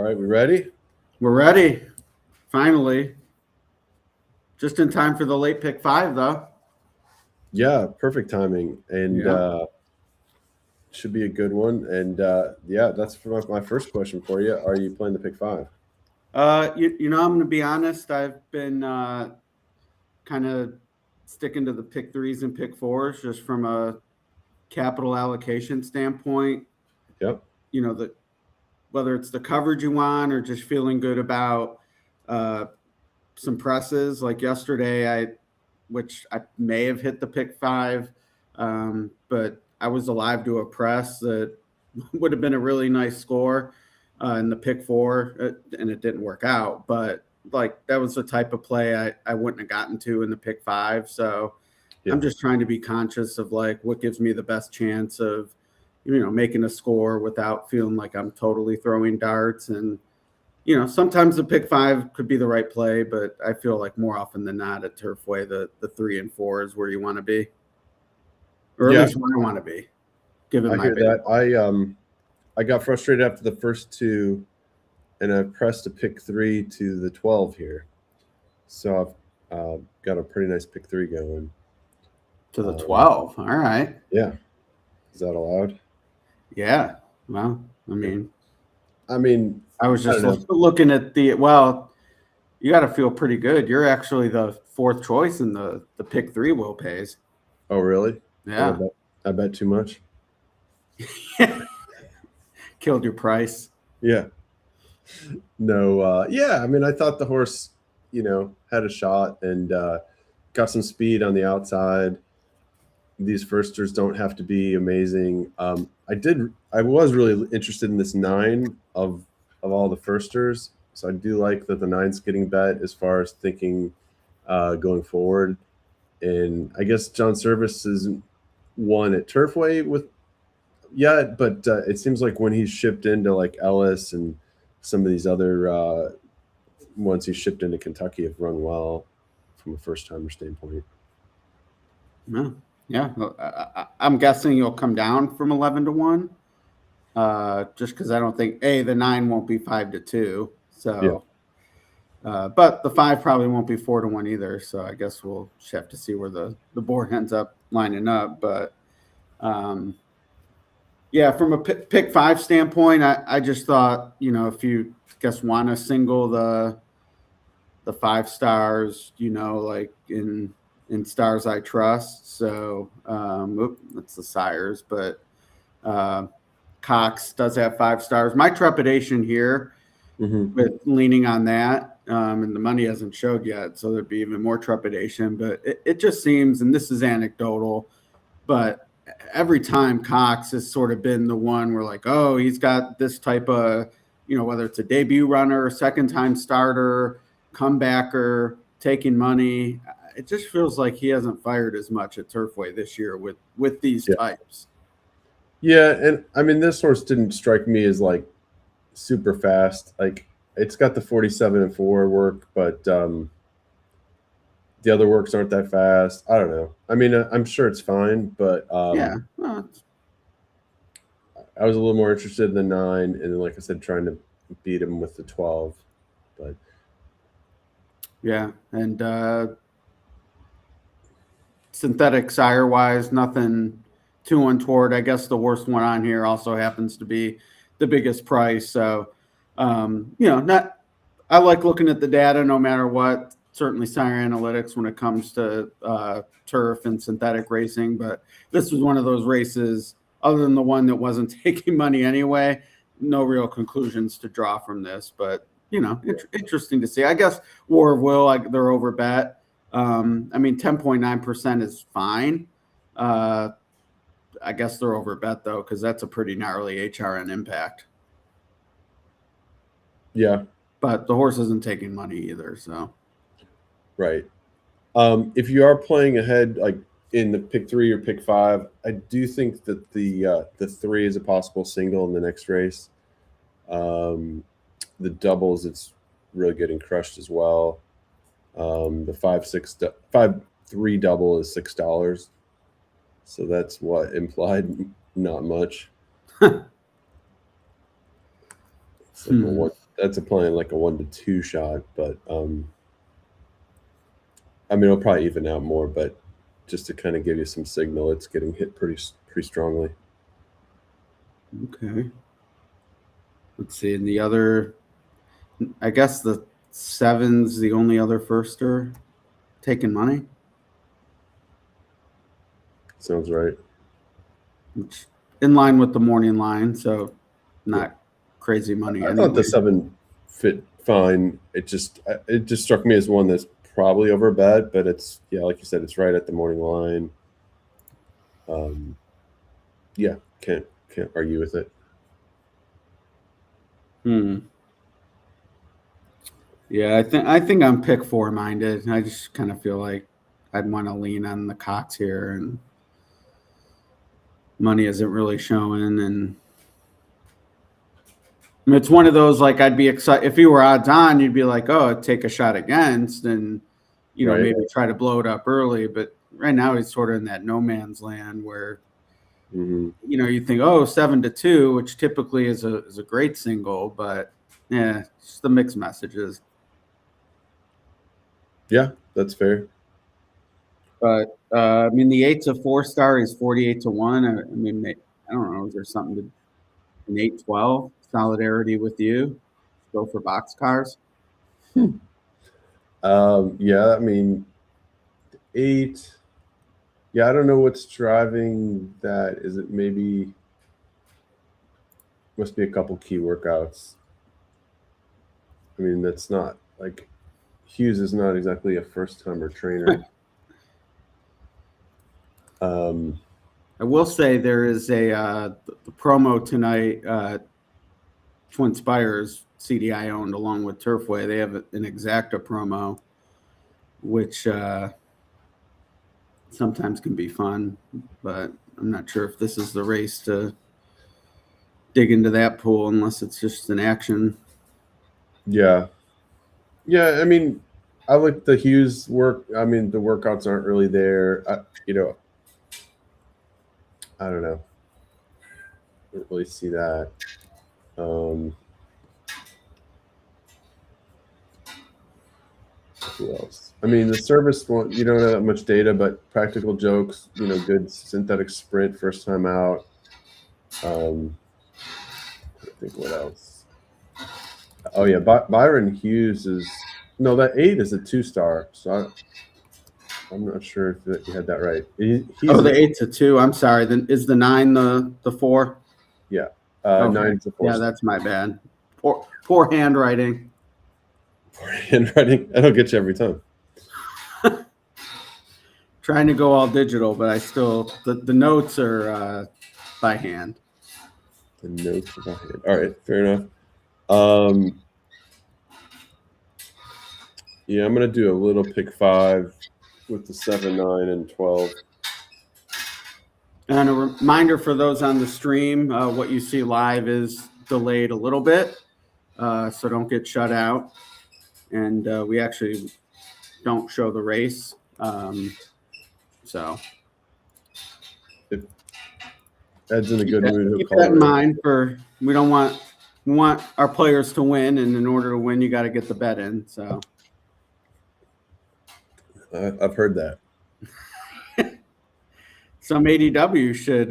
All right, we ready? We're ready. Finally. Just in time for the late pick 5, though. Yeah, perfect timing. And should be a good one. And that's for my first question for you. Are you playing the pick 5? I'm going to be honest. I've been kind of sticking to the pick 3s and pick 4s just from a capital allocation standpoint. Yep. Whether it's the coverage you want or just feeling good about some presses like yesterday, which I may have hit the pick 5, but I was alive to a press that would have been a really nice score in the pick 4, and it didn't work out. But that was the type of play I wouldn't have gotten to in the pick 5. So I'm just trying to be conscious of what gives me the best chance of making a score without feeling like I'm totally throwing darts. And sometimes the pick 5 could be the right play, but I feel like more often than not at Turfway, the 3 and 4 is where you want to be, or at least where I want to be. Given I hear that. I got frustrated after the first 2, and I pressed a pick 3 to the 12 here, so I've got a pretty nice pick 3 going to the 12. All right. Yeah, is that allowed? Yeah. Well, I mean, I was just looking at you got to feel pretty good. You're actually the 4th choice in the pick 3 Will pays. Oh, really? Yeah. I bet too much. Killed your price. Yeah. No. I thought the horse, had a shot and got some speed on the outside. These firsters don't have to be amazing. I was really interested in this 9 of all the firsters. So I do like that the 9's getting bet as far as thinking going forward. And I guess John Service isn't one at Turfway but it seems like when he's shipped into Ellis and some of these other ones he's shipped into Kentucky have run well from a first-timer standpoint. Yeah. I'm guessing you'll come down from 11 to 1. Just because I don't think the 9 won't be 5 to 2. So, but the 5 probably won't be 4 to 1 either. So I guess we'll just have to see where the board ends up lining up. But from a pick 5 standpoint, I just thought if you want to single the 5 stars, in Stars I Trust. So that's the sires, but Cox does have 5 stars. My trepidation here with leaning on that, and the money hasn't showed yet, so there'd be even more trepidation. But it just seems, and this is anecdotal, but every time Cox has sort of been the one where he's got this type of, whether it's a debut runner, second-time starter, comebacker, taking money. It just feels like he hasn't fired as much at Turfway this year with these types. Yeah, and this horse didn't strike me as super fast. It's got the 47 and 4 work, but the other works aren't that fast. I don't know. I'm sure it's fine, but I was a little more interested in the 9, and then, like I said, trying to beat him with the 12. But yeah, and synthetic sire wise, nothing too untoward. I guess the worst one on here also happens to be the biggest price. So, I like looking at the data no matter what. Certainly sire analytics when it comes to turf and synthetic racing. But this was one of those races, other than the one that wasn't taking money anyway, no real conclusions to draw from this. But, interesting to see. I guess War of Will, they're over bet. 10.9% is fine. I guess they're over bet though, because that's a pretty gnarly HRN impact. Yeah, but the horse isn't taking money either. So, right. If you are playing ahead, in the pick 3 or pick 5, I do think that the 3 is a possible single in the next race. The doubles, it's really getting crushed as well. The 5-3 double is $6, so that's what implied not much. That's that's applying like a 1-2 shot, but I mean, it'll probably even out more, but just to kind of give you some signal, it's getting hit pretty strongly. Okay. Let's see. And the other, I guess the 7's the only other firster taking money. Sounds right. Which in line with the morning line, so not crazy money. I thought the 7 fit fine. It just struck me as one that's probably overbet, but it's, yeah, like you said, it's right at the morning line. Yeah, can't argue with it. Yeah, I think I'm pick 4 minded. I just kind of feel like I'd want to lean on the Cox here, and money isn't really showing. And I mean, it's one of those, like, I'd be excited if you were odds on. You'd be like, oh, take a shot against, and Right. maybe try to blow it up early. But right now he's sort of in that no man's land where you think, oh, 7-2, which typically is a great single, but yeah, just the mixed messages. Yeah, that's fair. But I mean, the 8's a 4-star. He's 48-1. I mean, I don't know. Is there something to an 8-12 solidarity with you? Go for boxcars. Yeah, I mean, 8. Yeah, I don't know what's driving that. Is it maybe must be a couple key workouts? I mean, that's not like Hughes is not exactly a first-timer trainer. I will say there is the promo tonight. Twin Spires CDI owned along with Turfway. They have an Exacta promo, which sometimes can be fun, but I'm not sure if this is the race to dig into that pool unless it's just an action. Yeah. I mean, I like the Hughes work. I mean, the workouts aren't really there. I don't know. I don't really see that. Who else? I mean, the service one, you don't have that much data, but practical jokes, good synthetic sprint first time out. I think what else? Oh yeah, Byron Hughes that 8 is a 2-star. So I'm not sure if you had that right. The 8's a 2. I'm sorry. Then is the 9 the 4? Yeah, okay. 9's a 4. Yeah, that's my bad. Poor handwriting. Poor handwriting. That'll get you every time. Trying to go all digital, but I still the notes are by hand. The notes are by hand. All right, fair enough. Yeah, I'm gonna do a little pick 5 with the 7, 9, and 12. And a reminder for those on the stream, what you see live is delayed a little bit, so don't get shut out. And we actually don't show the race, so. If Ed's in a good mood, keep that in mind. We don't want our players to win, and in order to win, you got to get the bet in. So. I've heard that. Some ADW should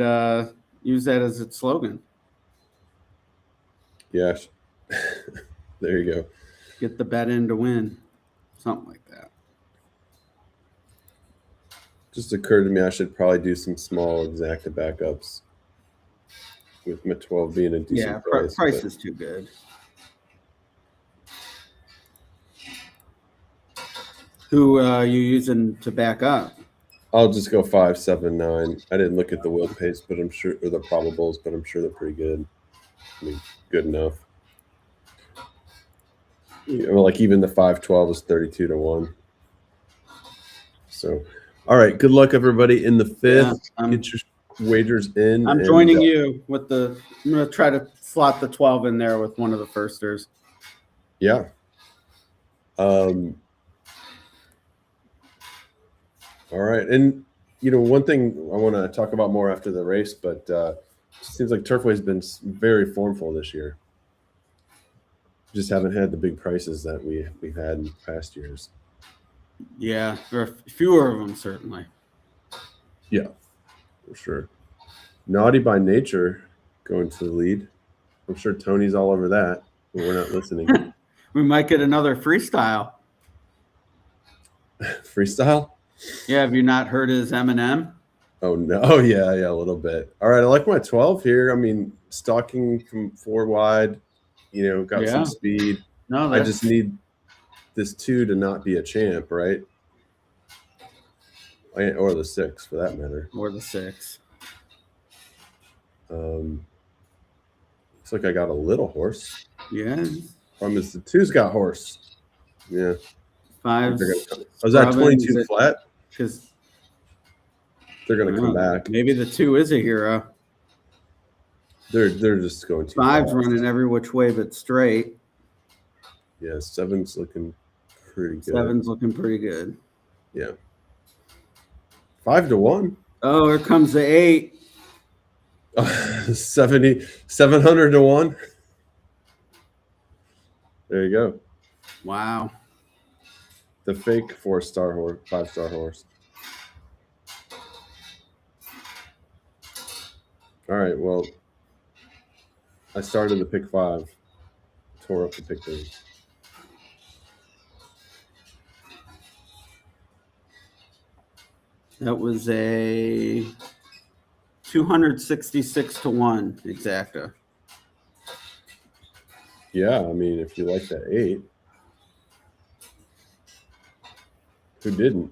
use that as its slogan. Yeah. There you go. Get the bet in to win. Something like that. Just occurred to me I should probably do some small Exacta backups with my 12 being a decent price. Price is too good. Who you using to back up? I'll just go 5, 7, 9. I didn't look at the wheel pace, but I'm sure, or the probables, but I'm sure they're pretty good. I mean, good enough. Like even the 5-12 is 32-1. So, all right. Good luck, everybody, in the 5th. Get your wagers in. I'm joining you with I'm going to try to slot the 12 in there with one of the firsters. Yeah. All right. And, one thing I want to talk about more after the race, but it seems like Turfway's been very formful this year. Just haven't had the big prices that we've had in past years. Yeah, there are fewer of them certainly. Yeah, for sure. Naughty by Nature going to the lead. I'm sure Tony's all over that, but we're not listening. We might get another freestyle. Freestyle? Yeah, have you not heard his Eminem? Oh no! Oh yeah, a little bit. All right, I like my 12 here. I mean, stalking from 4 wide. Got some Yeah. speed. No, I just need this 2 to not be a champ, right? Or the 6 for that matter. Or the 6. Looks like I got a little horse. Yeah. Problem is the 2's got horse. Yeah. 5. Was that 22 flat? Because they're going to come back. Maybe the 2 is a hero. They're just going to 5's running every which way but straight. Yeah, 7's looking pretty good. 7's looking pretty good. Yeah. 5 to 1. Oh, here comes the 8. 700 to 1. There you go. Wow. The fake 4-star horse, 5-star horse. All right. Well, I started the pick 5, tore up the pick 3. That was a 266 to 1 exacta. Yeah, I mean, if you like that 8, who didn't?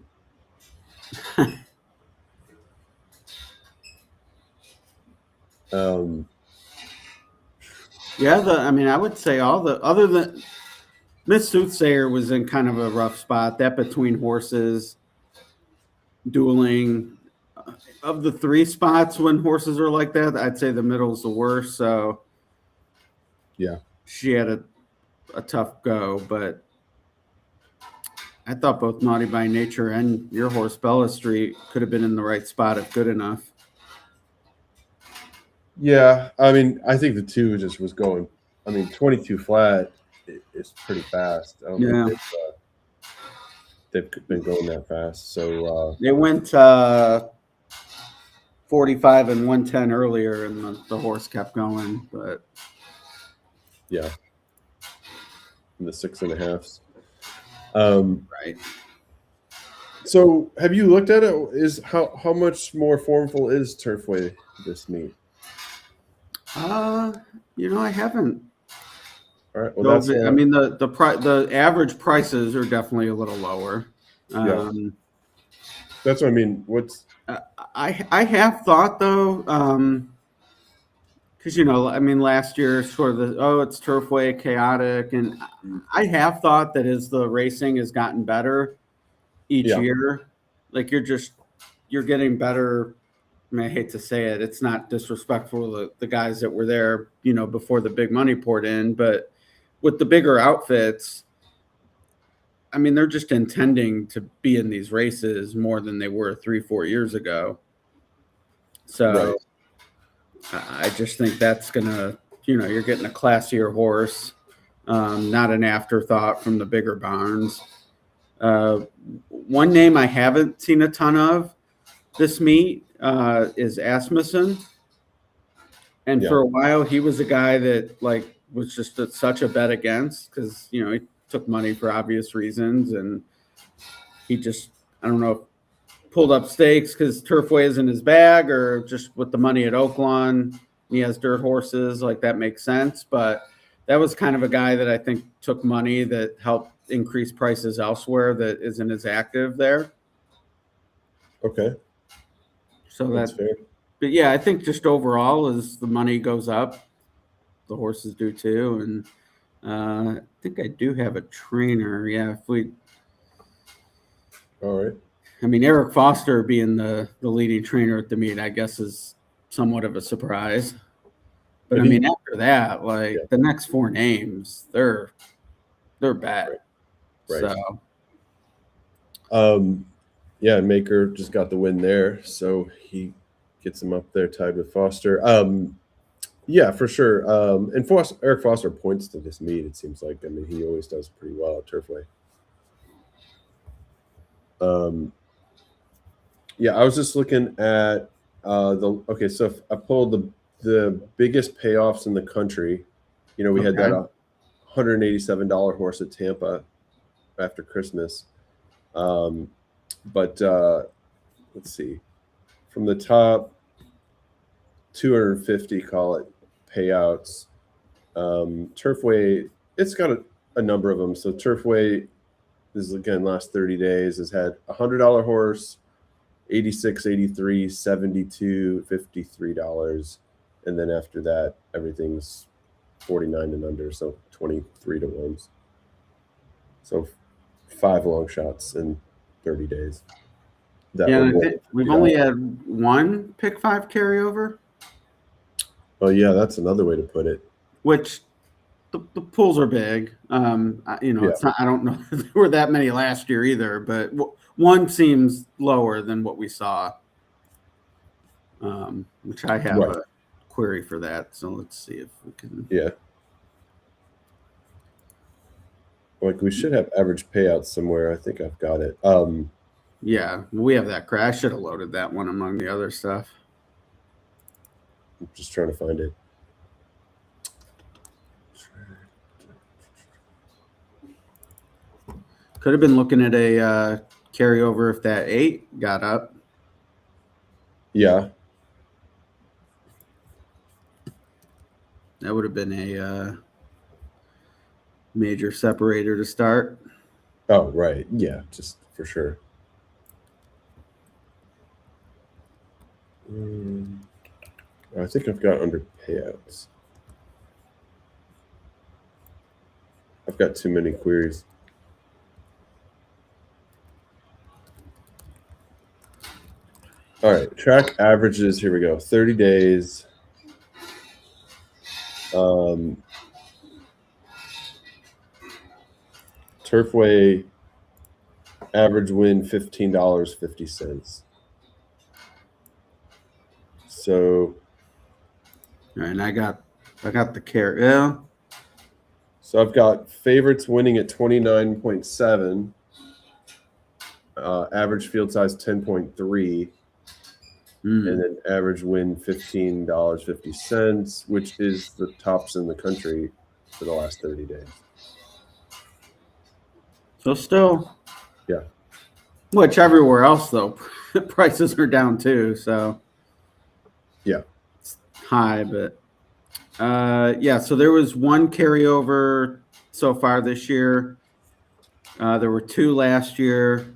Yeah, I would say other than Miss Soothsayer was in kind of a rough spot. That between horses, dueling. Of the 3 spots when horses are like that, I'd say the middle's the worst. So yeah, she had a tough go, but I thought both Naughty by Nature and your horse Bella Street could have been in the right spot if good enough. Yeah, I mean, I think the 2 just was going. I mean, 22 flat is pretty fast. I don't think they've been going that fast. So they went 45 and 110 earlier, and the horse kept going. But yeah, in the 6.5s. Right. So, have you looked at it? Is how much more formful is Turfway this meet? I haven't. All right. Well, that's. I mean, the average prices are definitely a little lower. Yeah. That's what I mean. What's I have thought though, because last year sort of it's Turfway chaotic, and I have thought that as the racing has gotten better each year, like you're getting better. I mean, I hate to say it, it's not disrespectful to the guys that were there, before the big money poured in, but with the bigger outfits, I mean, they're just intending to be in these races more than they were 3-4 years ago. So I just think that's gonna, you're getting a classier horse, not an afterthought from the bigger barns. One name I haven't seen a ton of this meet is Asmussen. And for a while, he was a guy that was just such a bet against because, he took money for obvious reasons. And he just, I don't know, pulled up stakes because Turfway is in his bag or just with the money at Oaklawn. He has dirt horses, that makes sense. But that was kind of a guy that I think took money that helped increase prices elsewhere that isn't as active there. Okay. So that's fair. But yeah, I think just overall as the money goes up, the horses do too. And I think I do have a trainer. Yeah, all right. I mean, Eric Foster being the leading trainer at the meet, I guess, is somewhat of a surprise. But after that, the next 4 names, they're bad. Right. So, Maker just got the win there, so he gets him up there tied with Foster. Yeah, for sure. And Eric Foster points to this meet. It seems like. I mean, he always does pretty well at Turfway. Yeah, I was just looking at the. Okay, so if I pulled the biggest payoffs in the country. You know, we had that $187 horse at Tampa after Christmas. But let's see, from the top 250, call it, payouts. Turfway, it's got a number of them. So Turfway, this is again last 30 days, has had $100 horse, 86, 83, 72, $53, and then after that everything's 49 and under, so 23 to 1s. So 5 long shots in 30 days. We've only had one pick 5 carryover. Oh yeah, that's another way to put it. Which the pools are big. It's not. I don't know if there were that many last year either, but one seems lower than what we saw. Which I have a query for that. So let's see if we can. Yeah. Like we should have average payouts somewhere. I think I've got it. Yeah, we have that. I should have loaded that one among the other stuff. I'm just trying to find it. Could have been looking at a carryover if that 8 got up. Yeah. That would have been a major separator to start. Oh, right. Yeah, just for sure. I think I've got under payouts. I've got too many queries. All right, track averages. Here we go. 30 days. Turfway average win $15.50. So, all right, and I got the carry. Yeah. So I've got favorites winning at 29.7. Average field size 10.3. And then average win $15.50, which is the tops in the country for the last 30 days. So still, yeah. Which everywhere else though, prices are down too. So yeah, it's high, but so there was one carryover so far this year. There were 2 last year.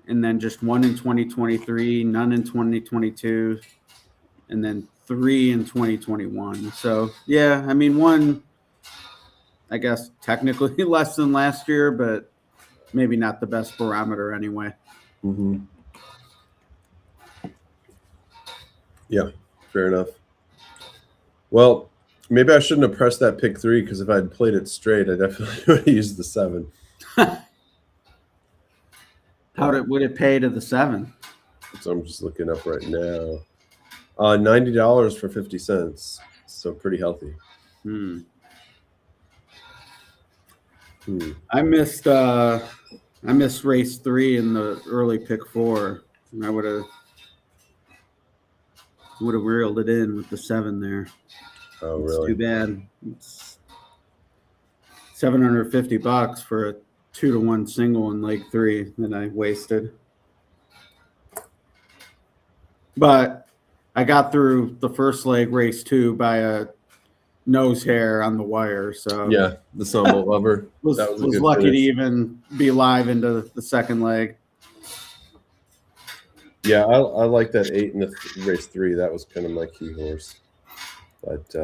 And then just 1 in 2023, none in 2022, and then 3 in 2021. So, yeah, I mean, 1, I guess, technically less than last year, but maybe not the best barometer anyway. Mm-hmm. Yeah, fair enough. Well, maybe I shouldn't have pressed that pick 3 because if I'd played it straight, I definitely would have used the 7. Would it pay to the 7? So I'm just looking up right now. $90 for 50 cents. So pretty healthy. I missed race 3 in the early pick 4. And I would have reeled it in with the 7 there. Oh, really? Too bad. It's $750 for a 2-to-1 single in leg 3 that I wasted. But I got through the first leg, race 2, by a nose hair on the wire. So yeah, the Samba Lover was lucky to even be live into the second leg. Yeah, I like that 8 in the race 3. That was kind of my key horse. But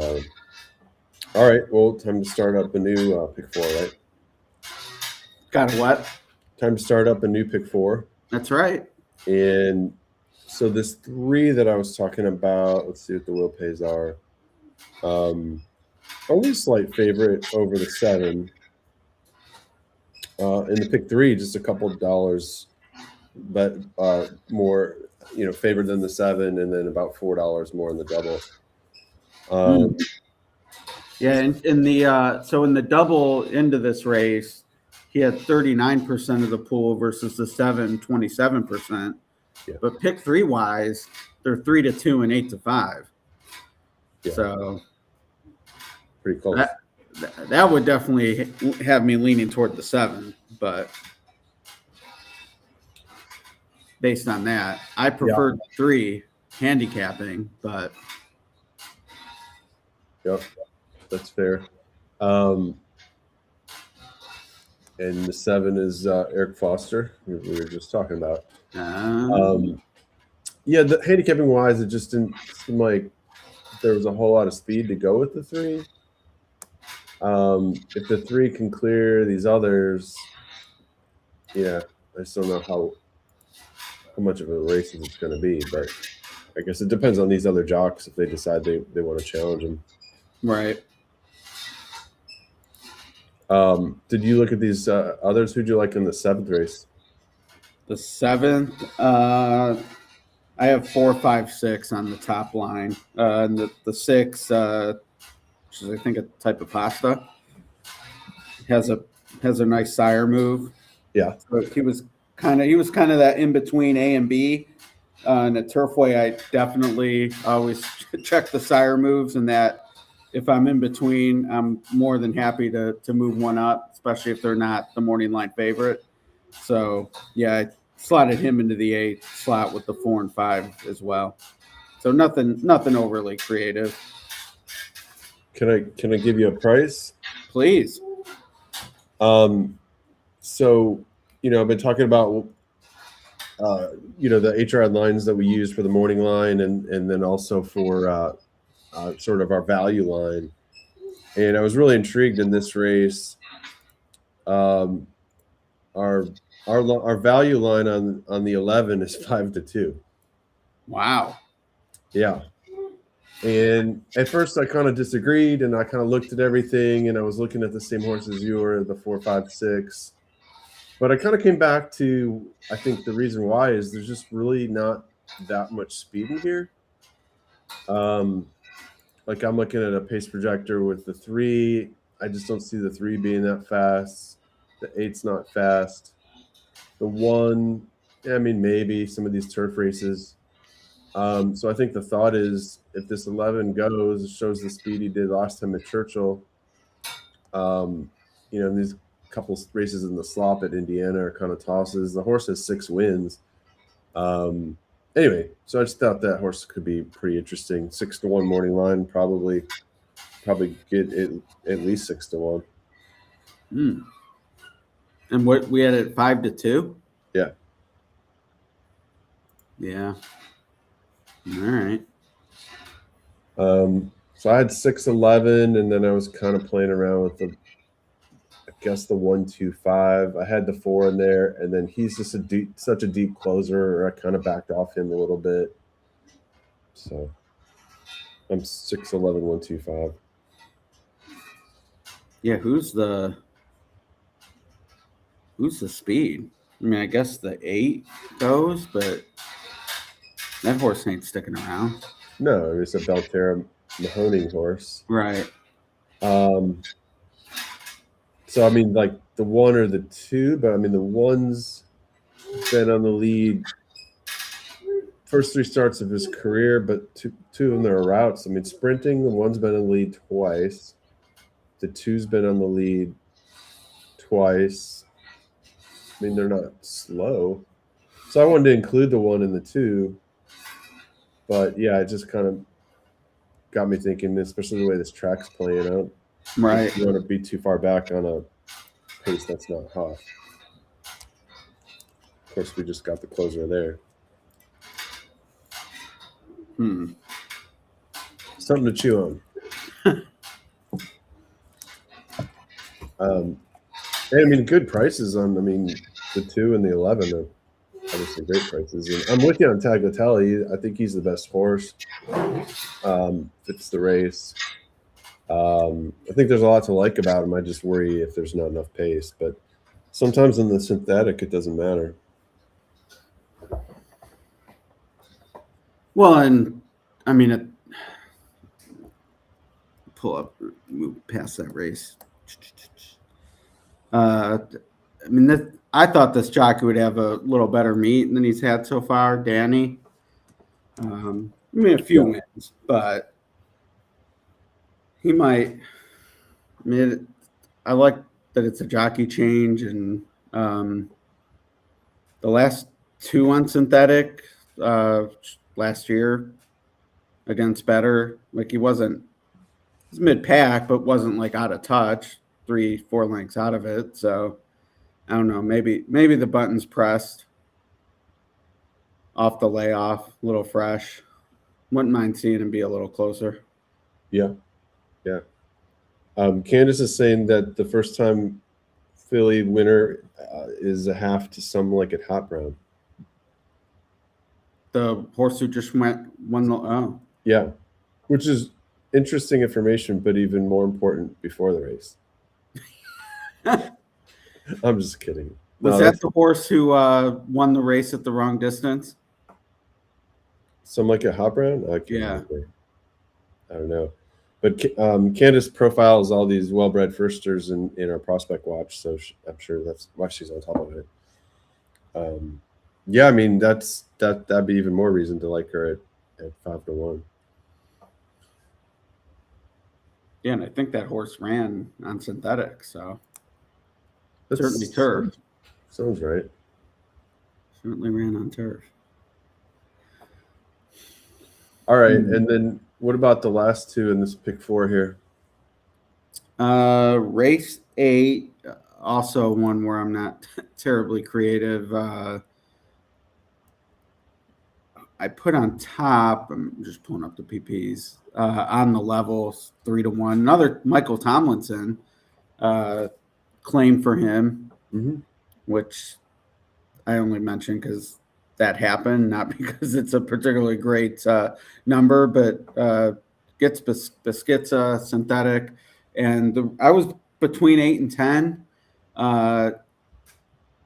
all right, well, time to start up a new pick 4, right? Got what? Time to start up a new pick 4. That's right. And so this 3 that I was talking about, let's see what the will pays are. Only a slight favorite over the 7. In the pick 3, just a couple of dollars, but more, favored than the 7, and then about $4 more in the double. Yeah, in the so in the double into this race, he had 39% of the pool versus the 27%. Yeah. But pick three wise, they're 3-2 and 8-5. Yeah. So pretty close. That would definitely have me leaning toward the 7, but based on that, I prefer the 3 handicapping, but yep, that's fair. And the 7 is Eric Foster, we were just talking about. Yeah, the handicapping wise, it just didn't seem like there was a whole lot of speed to go with the 3. If the 3 can clear these others, yeah, I just don't know how much of a race it's going to be, but I guess it depends on these other jocks if they decide they want to challenge him. Right. Did you look at these others? Who'd you like in the 7th race? The 7th, I have 4, 5, 6 on the top line. And the 6, which is I think a type of pasta, has a nice sire move. Yeah. So he was kind of that in between A and B. In the Turfway, I definitely always check the sire moves, and that if I'm in between, I'm more than happy to move one up, especially if they're not the morning line favorite. So yeah, I slotted him into the 8 slot with the 4 and 5 as well. So nothing overly creative. Can I give you a price? Please. So, I've been talking about, the HRN lines that we use for the morning line and then also for sort of our value line. And I was really intrigued in this race. Our value line on the 11 is 5-2. Wow. Yeah. And at first I kind of disagreed, and I kind of looked at everything, and I was looking at the same horse as you were, the 4, 5, 6. But I kind of came back to, I think the reason why is there's just really not that much speed in here. Like I'm looking at a pace projector with the 3. I just don't see the 3 being that fast. The 8's not fast. The 1, I mean, maybe some of these turf races. So I think the thought is if this 11 goes, it shows the speed he did last time at Churchill. These couple races in the slop at Indiana are kind of tosses. The horse has 6 wins. Anyway, so I just thought that horse could be pretty interesting. 6-1 morning line, probably get it at least 6-1. And what we had at 5-2? Yeah. Yeah. All right. So I had 6-11, and then I was kind of playing around with the 1-2-5. I had the 4 in there, and then he's just such a deep closer. I kind of backed off him a little bit. So I'm 6-11, 1-2-5. Yeah, who's the speed? I mean, I guess the 8 goes, but that horse ain't sticking around. No, it's a Belterra Mahoning horse. Right. So, I mean, like the 1 or the 2, but I mean, the 1's been on the lead first 3 starts of his career, but two of them are routes. I mean, sprinting, the 1's been in the lead twice. The 2's been on the lead twice. I mean, they're not slow. So I wanted to include the 1 and the 2. But, yeah, it just kind of got me thinking, especially the way this track's playing out. Right. You don't want to be too far back on a pace that's not hot. Of course, we just got the closer there. Something to chew on. And I mean, good prices on. I mean, the 2 and the 11 are obviously great prices. And I'm with you on Tagliatelle. I think he's the best horse. Fits the race. I think there's a lot to like about him. I just worry if there's not enough pace. But sometimes in the synthetic, it doesn't matter. Well, and I mean, pull up, move past that race. I mean, I thought this jockey would have a little better meet than he's had so far, Danny. I mean, a few wins, but he might. I mean, I like that it's a jockey change, and the last two on synthetic last year against better, like he's mid-pack, but wasn't like out of touch, 3-4 lengths out of it. So I don't know, maybe the button's pressed off the layoff, a little fresh. Wouldn't mind seeing him be a little closer. Yeah. Candace is saying that the first time filly winner is a half to some like at Hot Brown. The horse who just won the yeah, which is interesting information, but even more important before the race. I'm just kidding. Was that the horse who won the race at the wrong distance? Some like a Hot Brown? Yeah. I don't know. But Candace profiles all these well-bred firsters in our prospect watch, so I'm sure that's why she's on top of it. Yeah, I mean that'd be even more reason to like her at 5-1. Yeah, and I think that horse ran on synthetic, so that's certainly turf. Sounds right. Certainly ran on turf. All right, and then what about the last two in this pick 4 here? Race 8, also one where I'm not terribly creative. I put on top, I'm just pulling up the PPs, on the level, 3-1. Another Michael Tomlinson claim for him, which I only mentioned because that happened, not because it's a particularly great number, but gets Biscuitza synthetic. And I was between 8 and 10.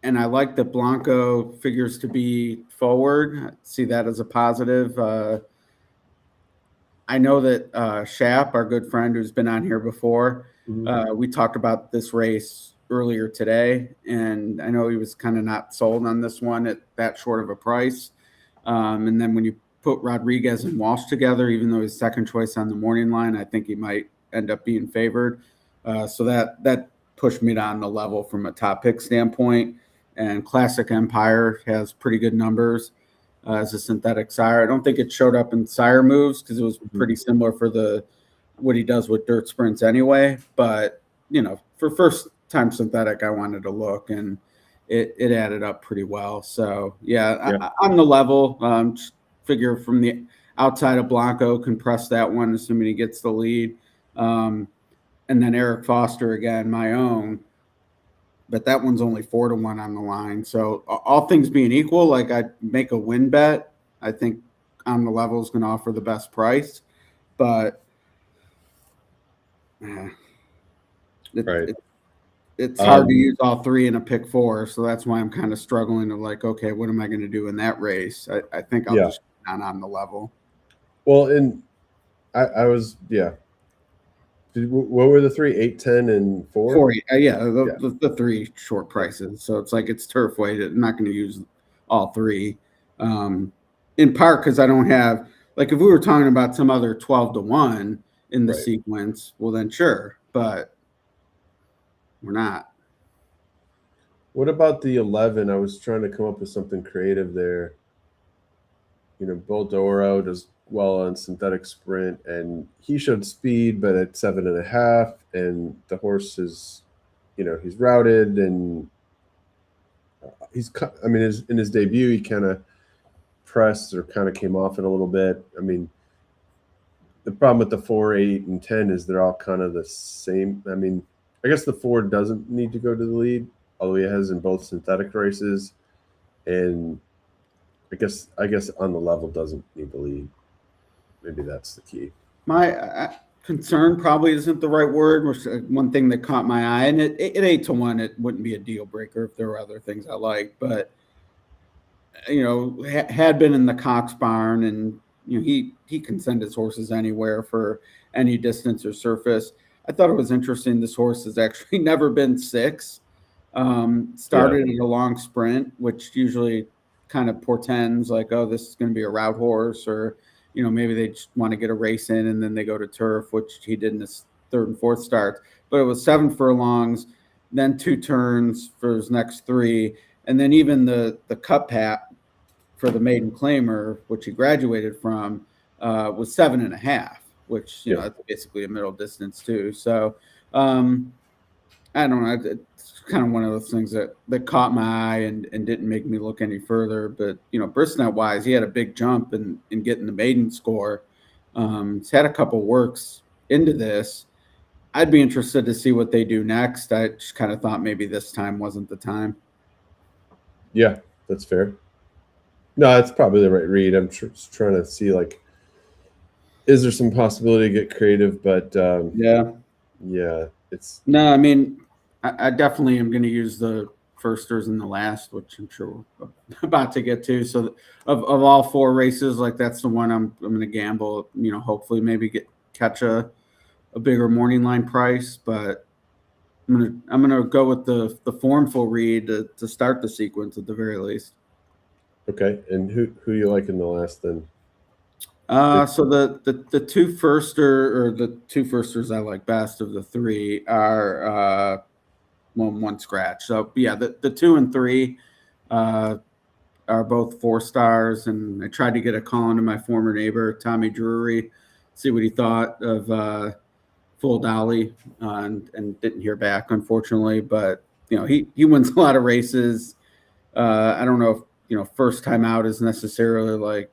And I like that Blanco figures to be forward. I see that as a positive. I know that Shap, our good friend who's been on here before, we talked about this race earlier today, and I know he was kind of not sold on this one at that short of a price. And then when you put Rodriguez and Walsh together, even though he's second choice on the morning line, I think he might end up being favored. So that pushed me down the level from a top pick standpoint. And Classic Empire has pretty good numbers as a synthetic sire. I don't think it showed up in sire moves because it was pretty similar for what he does with dirt sprints anyway. But, for first time synthetic, I wanted to look, and it added up pretty well. So, I'm the level. Figure from the outside of Blanco, can press that one, assuming he gets the lead. And then Eric Foster, again, my own. But that one's only 4-1 on the line. So all things being equal, like I'd make a win bet. I think on the level is going to offer the best price. But it's hard to use all three in a pick 4. So that's why I'm kind of struggling to okay, what am I going to do in that race? I think I'll just go down on the level. Well, and I was, what were the 3? 8, 10, and 4? 4, the 3 short prices. So it's it's Turfway. I'm not going to use all 3. In part because I don't have if we were talking about some other 12-1 in the sequence, well then sure, but we're not. What about the 11? I was trying to come up with something creative there. Boldoro does well on synthetic sprint, and he showed speed, but at 7.5, and the horse is, he's routed, and in his debut, he kind of pressed or kind of came off it a little bit. I mean, the problem with the 4, 8, and 10 is they're all kind of the same. I mean, I guess the 4 doesn't need to go to the lead, although he has in both synthetic races, and I guess on the level doesn't need the lead. Maybe that's the key. My concern probably isn't the right word. One thing that caught my eye, and at 8-1, it wouldn't be a deal breaker if there were other things I like, but had been in the Cox barn, and he can send his horses anywhere for any distance or surface. I thought it was interesting. This horse has actually never been 6. Started at a long sprint, which usually kind of portends like, oh, this is going to be a route horse, or maybe they just want to get a race in and then they go to turf, which he did in his 3rd and 4th starts. But it was 7 furlongs, then 2 turns for his next 3, and then even the cup hat for the maiden claimer, which he graduated from, was 7.5, which that's basically a middle distance too. So I don't know. It's kind of one of those things that caught my eye and didn't make me look any further. But Bristnet wise, he had a big jump in getting the maiden score. He's had a couple works into this. I'd be interested to see what they do next. I just kind of thought maybe this time wasn't the time. Yeah, that's fair. No, it's probably the right read. I'm just trying to see, like, is there some possibility to get creative? But yeah, it's no. I mean, I definitely am going to use the firsters and the last, which I'm sure we're about to get to. So of all 4 races, like, that's the one I'm going to gamble. Hopefully maybe catch a bigger morning line price, but I'm gonna go with the formful read to start the sequence at the very least. okay. And who you like in the last then? So the 2 firsters I like best of the 3 are 1 scratch. So yeah, the 2 and 3 are both 4 stars, and I tried to get a call into my former neighbor Tommy Drury, see what he thought of Full Dolly, and didn't hear back, unfortunately. But he wins a lot of races. I don't know if first time out is necessarily like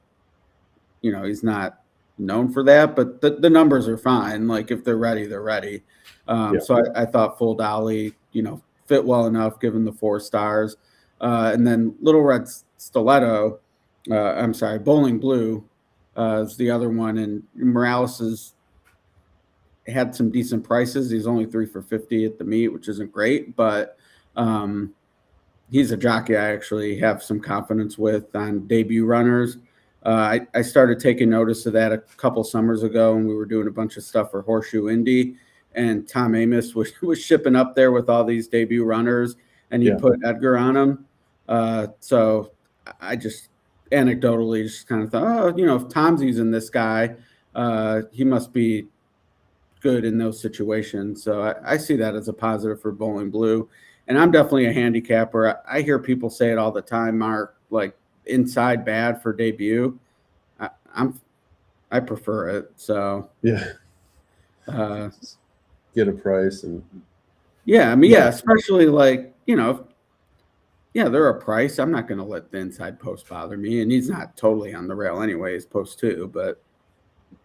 he's not known for that, but the numbers are fine. Like, if they're ready, they're ready. So I thought Full Dolly fit well enough given the 4 stars, and then Little Red Stiletto. I'm sorry, Bowling Blue is the other one, and Morales had some decent prices. He's only 3 for $50 at the meet, which isn't great, but he's a jockey I actually have some confidence with on debut runners. I started taking notice of that a couple summers ago, and we were doing a bunch of stuff for Horseshoe Indy, and Tom Amos was shipping up there with all these debut runners, and he put Edgar on them. So I just anecdotally just kind of thought, if Tom's using this guy, he must be good in those situations. So I see that as a positive for Bowling Blue. And I'm definitely a handicapper. I hear people say it all the time, Mark, like, inside bad for debut. I prefer it. So get a price. And especially like, they're a price. I'm not going to let the inside post bother me. And he's not totally on the rail anyways, post 2, but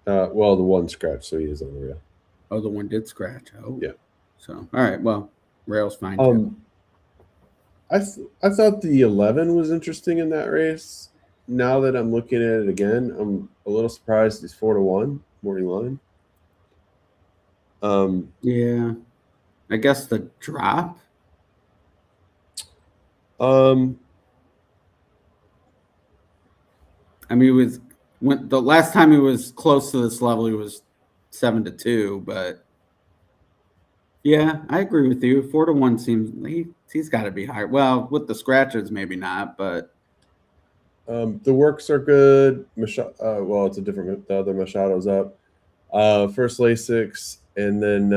well, the 1 scratch, so he is on the rail. Oh, the 1 did scratch. Oh, yeah. So all right, well, rail's fine too. I thought the 11 was interesting in that race. Now that I'm looking at it again, I'm a little surprised he's 4-1 morning line. Yeah, I guess the drop. I mean, when the last time he was close to this level, he was 7-2, but yeah, I agree with you. 4-1 seems he's got to be higher. Well, with the scratches, maybe not, but the works are good. Well, it's a different. The other Machado's up. First Lasix, and then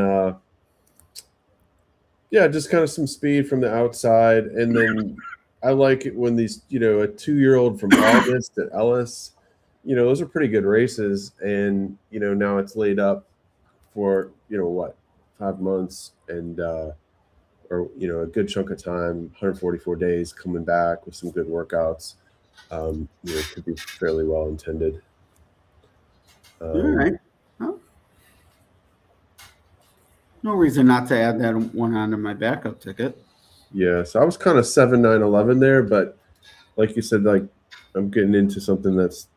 just kind of some speed from the outside, and then I like it when these a 2-year-old from August at Ellis. Those are pretty good races, and now it's laid up for 5 months, and or a good chunk of time, 144 days, coming back with some good workouts. Could be fairly well intended. All right. Well, no reason not to add that one onto my backup ticket. Yeah, so I was kind of 7, 9, 11 there, but like you said, like, I'm getting into something that's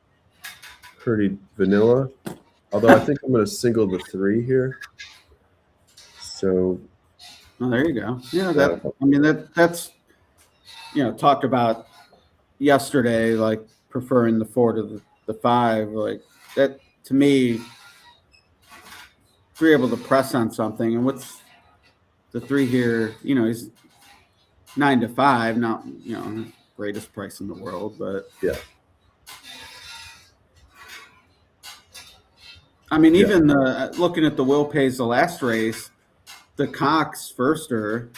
pretty vanilla. Although I think I'm going to single the 3 here. So, there you go. Yeah, that's talked about yesterday, like preferring the 4 to the 5, like that to me, if you're able to press on something, and what's the 3 here, he's 9 to 5, not, greatest price in the world, but yeah. I mean, even looking at the Will Pays the last race, the Cox firster,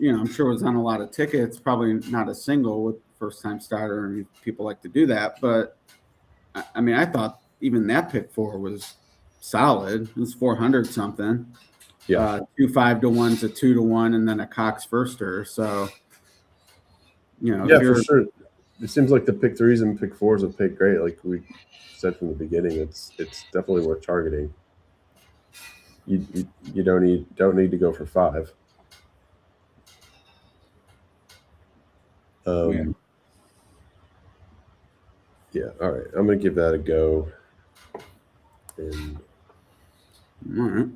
I'm sure was on a lot of tickets, probably not a single with first time starter, and people like to do that. But I mean, I thought even that pick 4 was solid. It was 400 something. Yeah. 2 5-1s, a 2-1, and then a Cox firster. So, Yeah, for sure. It seems like the pick 3s and pick 4s have picked great. Like we said from the beginning, it's definitely worth targeting. You don't need to go for 5. Yeah. All right. I'm gonna give that a go. And all right.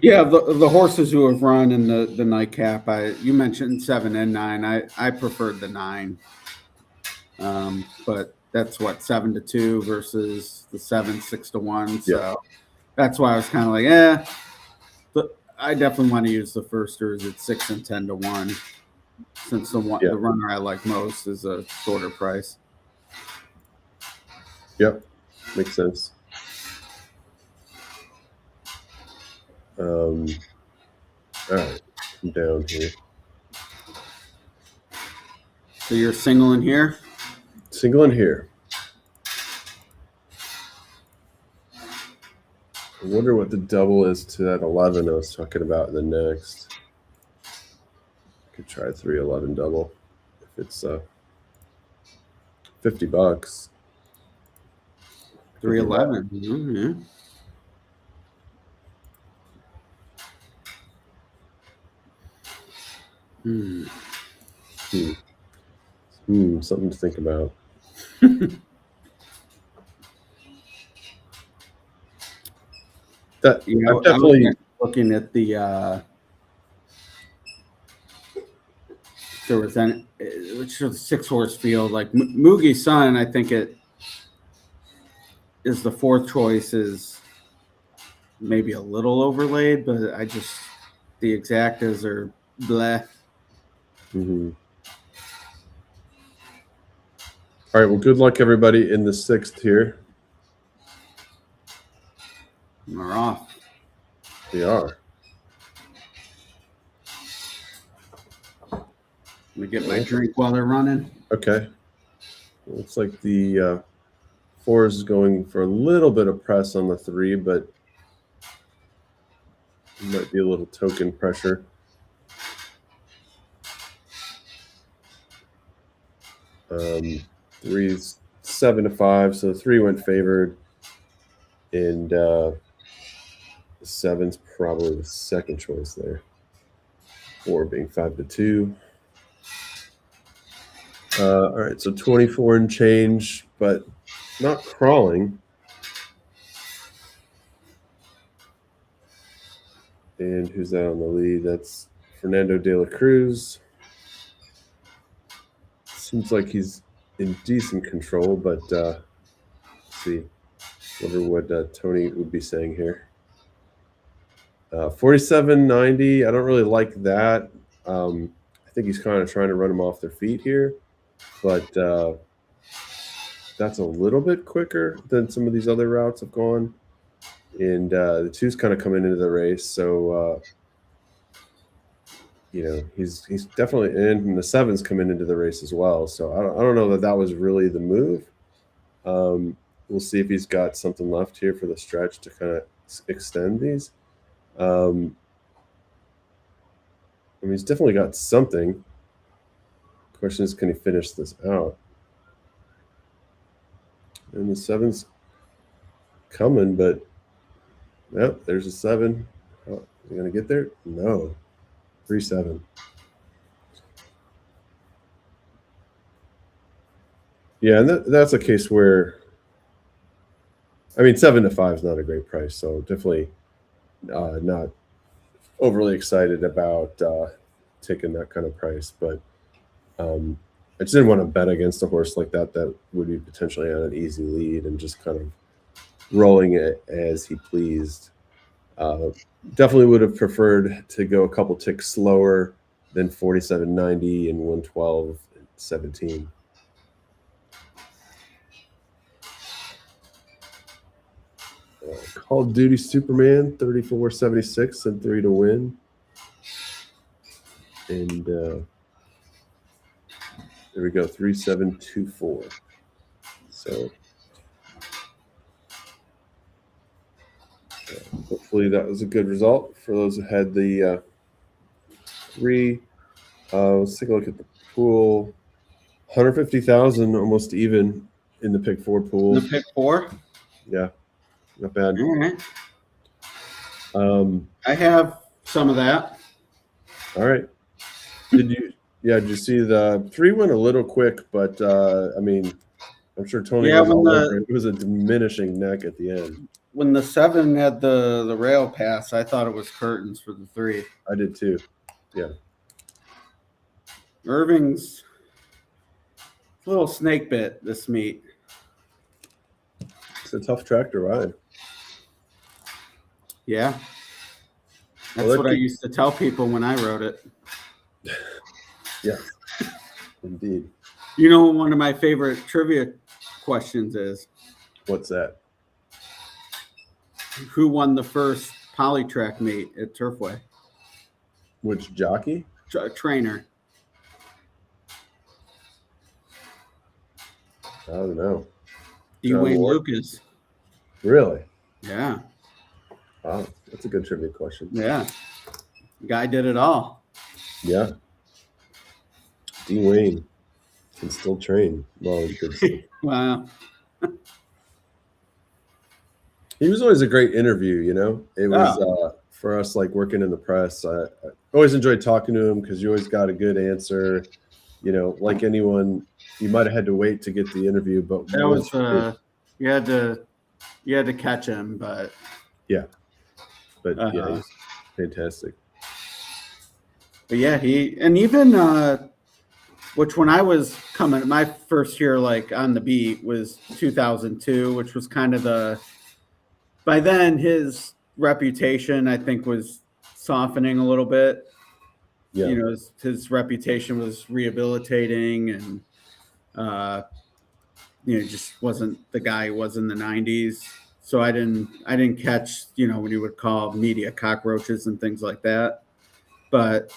Yeah, the horses who have run in the nightcap, you mentioned 7 and 9. I preferred the 9, but that's what 7 to 2 versus the 7 6 to 1. So that's why I was kind of like, But I definitely want to use the firsters at 6 and 10 to 1, since the runner I like most is a shorter price. Yep, makes sense. All right, I'm down here. So you're single in here? Single in here. I wonder what the double is to that 11 I was talking about in the next. I could try 311 double if it's $50. 311. Mm-hmm. Something to think about. That I'm definitely looking at the there was which was 6-horse field, like Moogie's Son. I think it is the 4th choice, is maybe a little overlaid, but the exactas are bleh. Mm-hmm. All right. Well, good luck, everybody, in the 6th here. We're off. We are. Let me get my drink while they're running. Okay. Looks like the 4 is going for a little bit of press on the 3, but it might be a little token pressure. Three's 7 to 5, so the 3 went favored, and the 7's probably the second choice there. 4 being 5 to 2. All right, so 24 and change, but not crawling. And who's that on the lead? That's Fernando de la Cruz. Seems like he's in decent control, but let's see. Wonder what Tony would be saying here. 47.90. I don't really like that. I think he's kind of trying to run them off their feet here, but that's a little bit quicker than some of these other routes have gone. And the 2's kind of coming into the race, so he's definitely in, and the 7's coming into the race as well. So I don't know that was really the move. We'll see if he's got something left here for the stretch to kind of extend these. I mean, he's definitely got something. Question is, can he finish this out? And the 7's coming, but there's a 7. Oh, is he going to get there? No. 3-7. Yeah, and that's a case where, I mean, 7 to 5 is not a great price, so definitely not overly excited about taking that kind of price. But I just didn't want to bet against a horse like that would be potentially on an easy lead and just kind of rolling it as he pleased. Definitely would have preferred to go a couple ticks slower than 47.90 and 112.17. Call of Duty Superman 34.76 and 3 to win. And there we go, 3.724. So hopefully that was a good result for those who had the 3. Let's take a look at the pool. 150,000, almost even in the pick 4 pool. The pick 4? Yeah, not bad. All right. I have some of that. All right. Did you see the 3 went a little quick, but I mean, I'm sure Tony was all over it. It was a diminishing neck at the end. When the 7 had the rail pass, I thought it was curtains for the 3. I did too. Yeah. Irving's a little snake bit this meet. It's a tough track to ride. Yeah. That's what I used to tell people when I rode it. Yeah, indeed. You know, one of my favorite trivia questions is, what's that? Who won the first polytrack meet at Turfway? Which jockey? Trainer. I don't know. Dwayne Lucas. Really? Yeah. Wow, that's a good trivia question. Yeah. Guy did it all. Yeah. Dwayne can still train. Well, Wow. He was always a great interview, you know? It was for us, like working in the press. I always enjoyed talking to him because you always got a good answer. You know, like anyone, you might have had to wait to get the interview, but that was you had to catch him, but yeah, he's fantastic. But yeah, which when I was coming, my first year like on the beat was 2002, which was kind of by then his reputation I think was softening a little bit. Yeah. You know, his reputation was rehabilitating and you know, just wasn't the guy he was in the 90s. So I didn't catch, you know, what he would call media cockroaches and things like that. But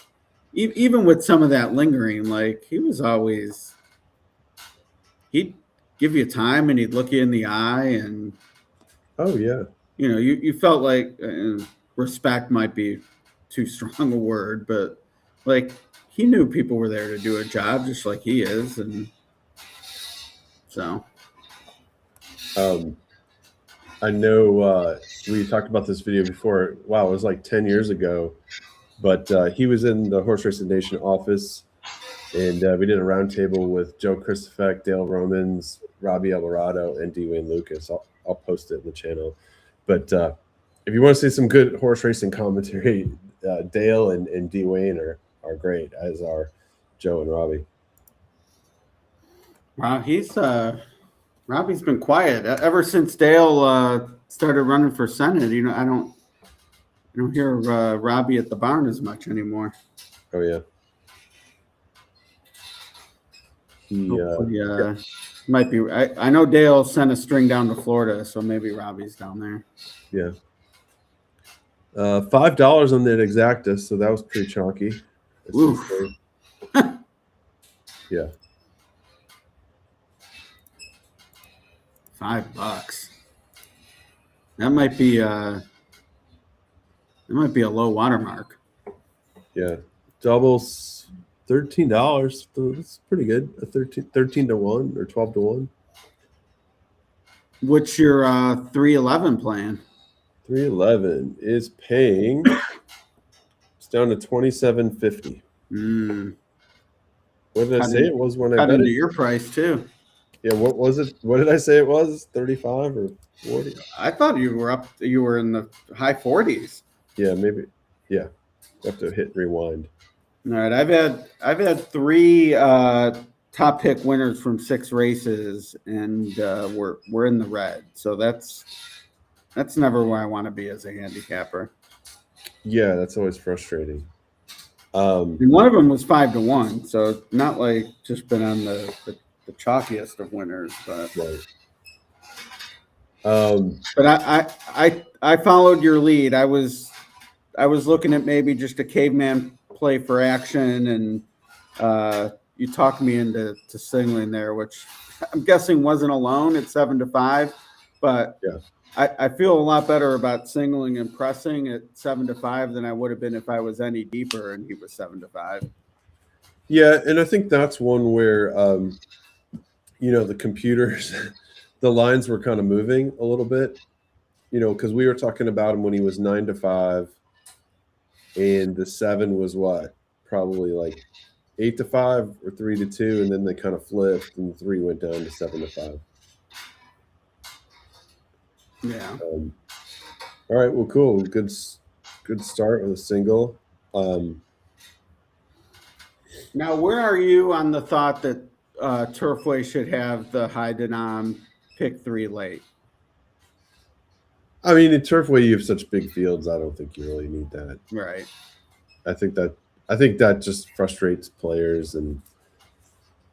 even with some of that lingering, like he was always, he'd give you time and he'd look you in the eye and, oh yeah, you know, you felt like respect might be too strong a word, but like he knew people were there to do a job just like he is. And so. I know we talked about this video before. Wow, it was like 10 years ago. But he was in the Horse Racing Nation office, and we did a roundtable with Joe Christopher, Dale Romans, Robbie Alvarado, and Dwayne Lucas. I'll post it in the channel. But if you want to see some good horse racing commentary, Dale and Dwayne are great, as are Joe and Robbie. Wow, Robbie's been quiet ever since Dale started running for Senate. You know, I don't hear Robbie at the barn as much anymore. Oh yeah. He might be. I know Dale sent a string down to Florida, so maybe Robbie's down there. Yeah. $5 on that Exacta, so that was pretty chalky. Oof. Yeah. $5. That might be a low watermark. Yeah. Doubles $13. That's pretty good. A 13 to 1 or 12 to 1. What's your 311 plan? 311 is paying. It's down to $27.50. What did I say it was when I bet into it? Your price too. Yeah, what was it? What did I say it was? 35 or 40? I thought you were in the high 40s. Yeah, maybe. Yeah. I have to hit rewind. All right. I've had 3 top pick winners from 6 races, and we're in the red. So that's never where I want to be as a handicapper. Yeah, that's always frustrating. And one of them was 5-1, so not like just been on the chalkiest of winners, but right. but I followed your lead. I was looking at maybe just a caveman play for action, and you talked me into singling there, which I'm guessing wasn't alone at 7-5, but yeah. I feel a lot better about singling and pressing at 7-5 than I would have been if I was any deeper and he was 7-5. Yeah, and I think that's one where the computers, the lines were kind of moving a little bit, because we were talking about him when he was 9-5, and the 7 was what, probably like 8-5 or 3-2, and then they kind of flipped, and the 3 went down to 7-5. Yeah. All right. Well, cool. Good start with a single. Now, where are you on the thought that Turfway should have the high denom pick 3 late? I mean, in Turfway, you have such big fields. I don't think you really need that. Right. I think that just frustrates players, and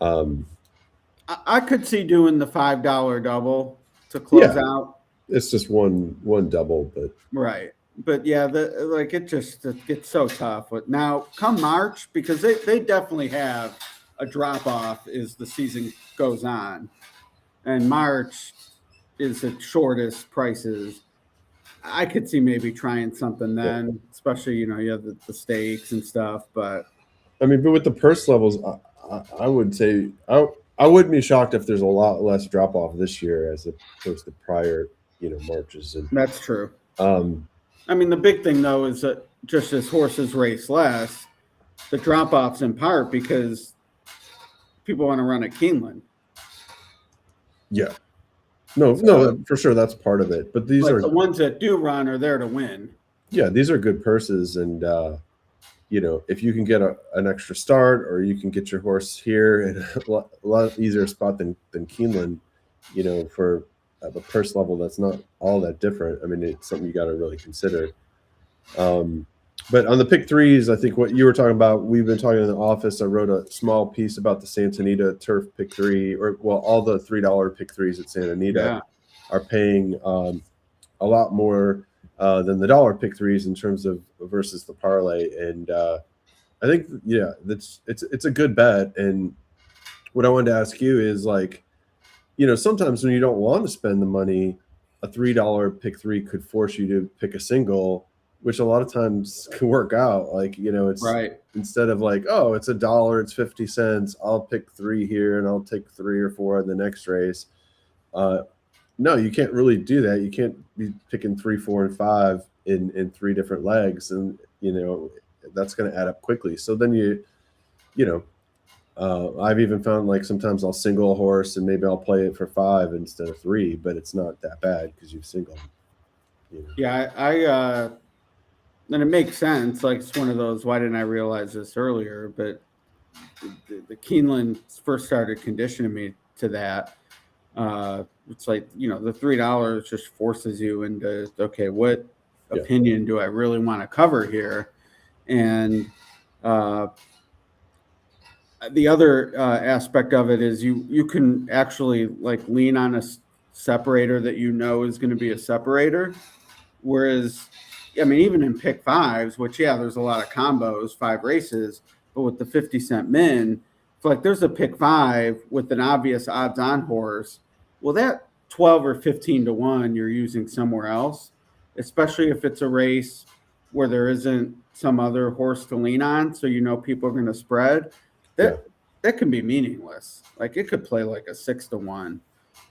I could see doing the $5 double to close out. It's just one double, but right. But yeah, it gets so tough. But now come March, because they definitely have a drop off as the season goes on, and March is the shortest prices. I could see maybe trying something then, especially you have the stakes and stuff. But I mean, but with the purse levels, I would say I wouldn't be shocked if there's a lot less drop off this year as opposed to prior Marches. And that's true. I mean, the big thing though is that just as horses race less, the drop offs in part because people want to run at Keeneland. Yeah. No, for sure that's part of it. But these are the ones that do run are there to win. Yeah, these are good purses, and if you can get an extra start, or you can get your horse here in a lot easier spot than Keeneland, for the purse level that's not all that different. I mean, it's something you got to really consider. But on the pick 3s, I think what you were talking about, we've been talking in the office. I wrote a small piece about the Santa Anita Turf pick 3, all the $3 pick 3s at Santa Anita are paying a lot more than the dollar pick 3s in terms of versus the parlay. And I think, it's a good bet. And what I wanted to ask you is, like, sometimes when you don't want to spend the money, a $3 pick 3 could force you to pick a single, which a lot of times can work out. Like, it's right. Instead of like, oh, it's $1, it's 50 cents. I'll pick 3 here and I'll take 3 or 4 in the next race. No, you can't really do that. You can't be picking 3, 4, and 5 in 3 different legs. And, that's going to add up quickly. So then I've even found, like, sometimes I'll single a horse and maybe I'll play it for 5 instead of 3, but it's not that bad because you've singled. Yeah, I and it makes sense. Like, it's one of those, why didn't I realize this earlier? But the Keeneland first started conditioning me to that. It's like, the $3 just forces you into, okay, what opinion do I really want to cover here? And the other aspect of it is you can actually, like, lean on a separator that is going to be a separator. Whereas, I mean, even in pick 5s, which, there's a lot of combos, 5 races, but with the 50 cent min, it's like there's a pick 5 with an obvious odds on horse. Well, that 12 or 15 to 1 you're using somewhere else, especially if it's a race where there isn't some other horse to lean on. So, people are going to spread. That can be meaningless. Like, it could play like a 6 to 1.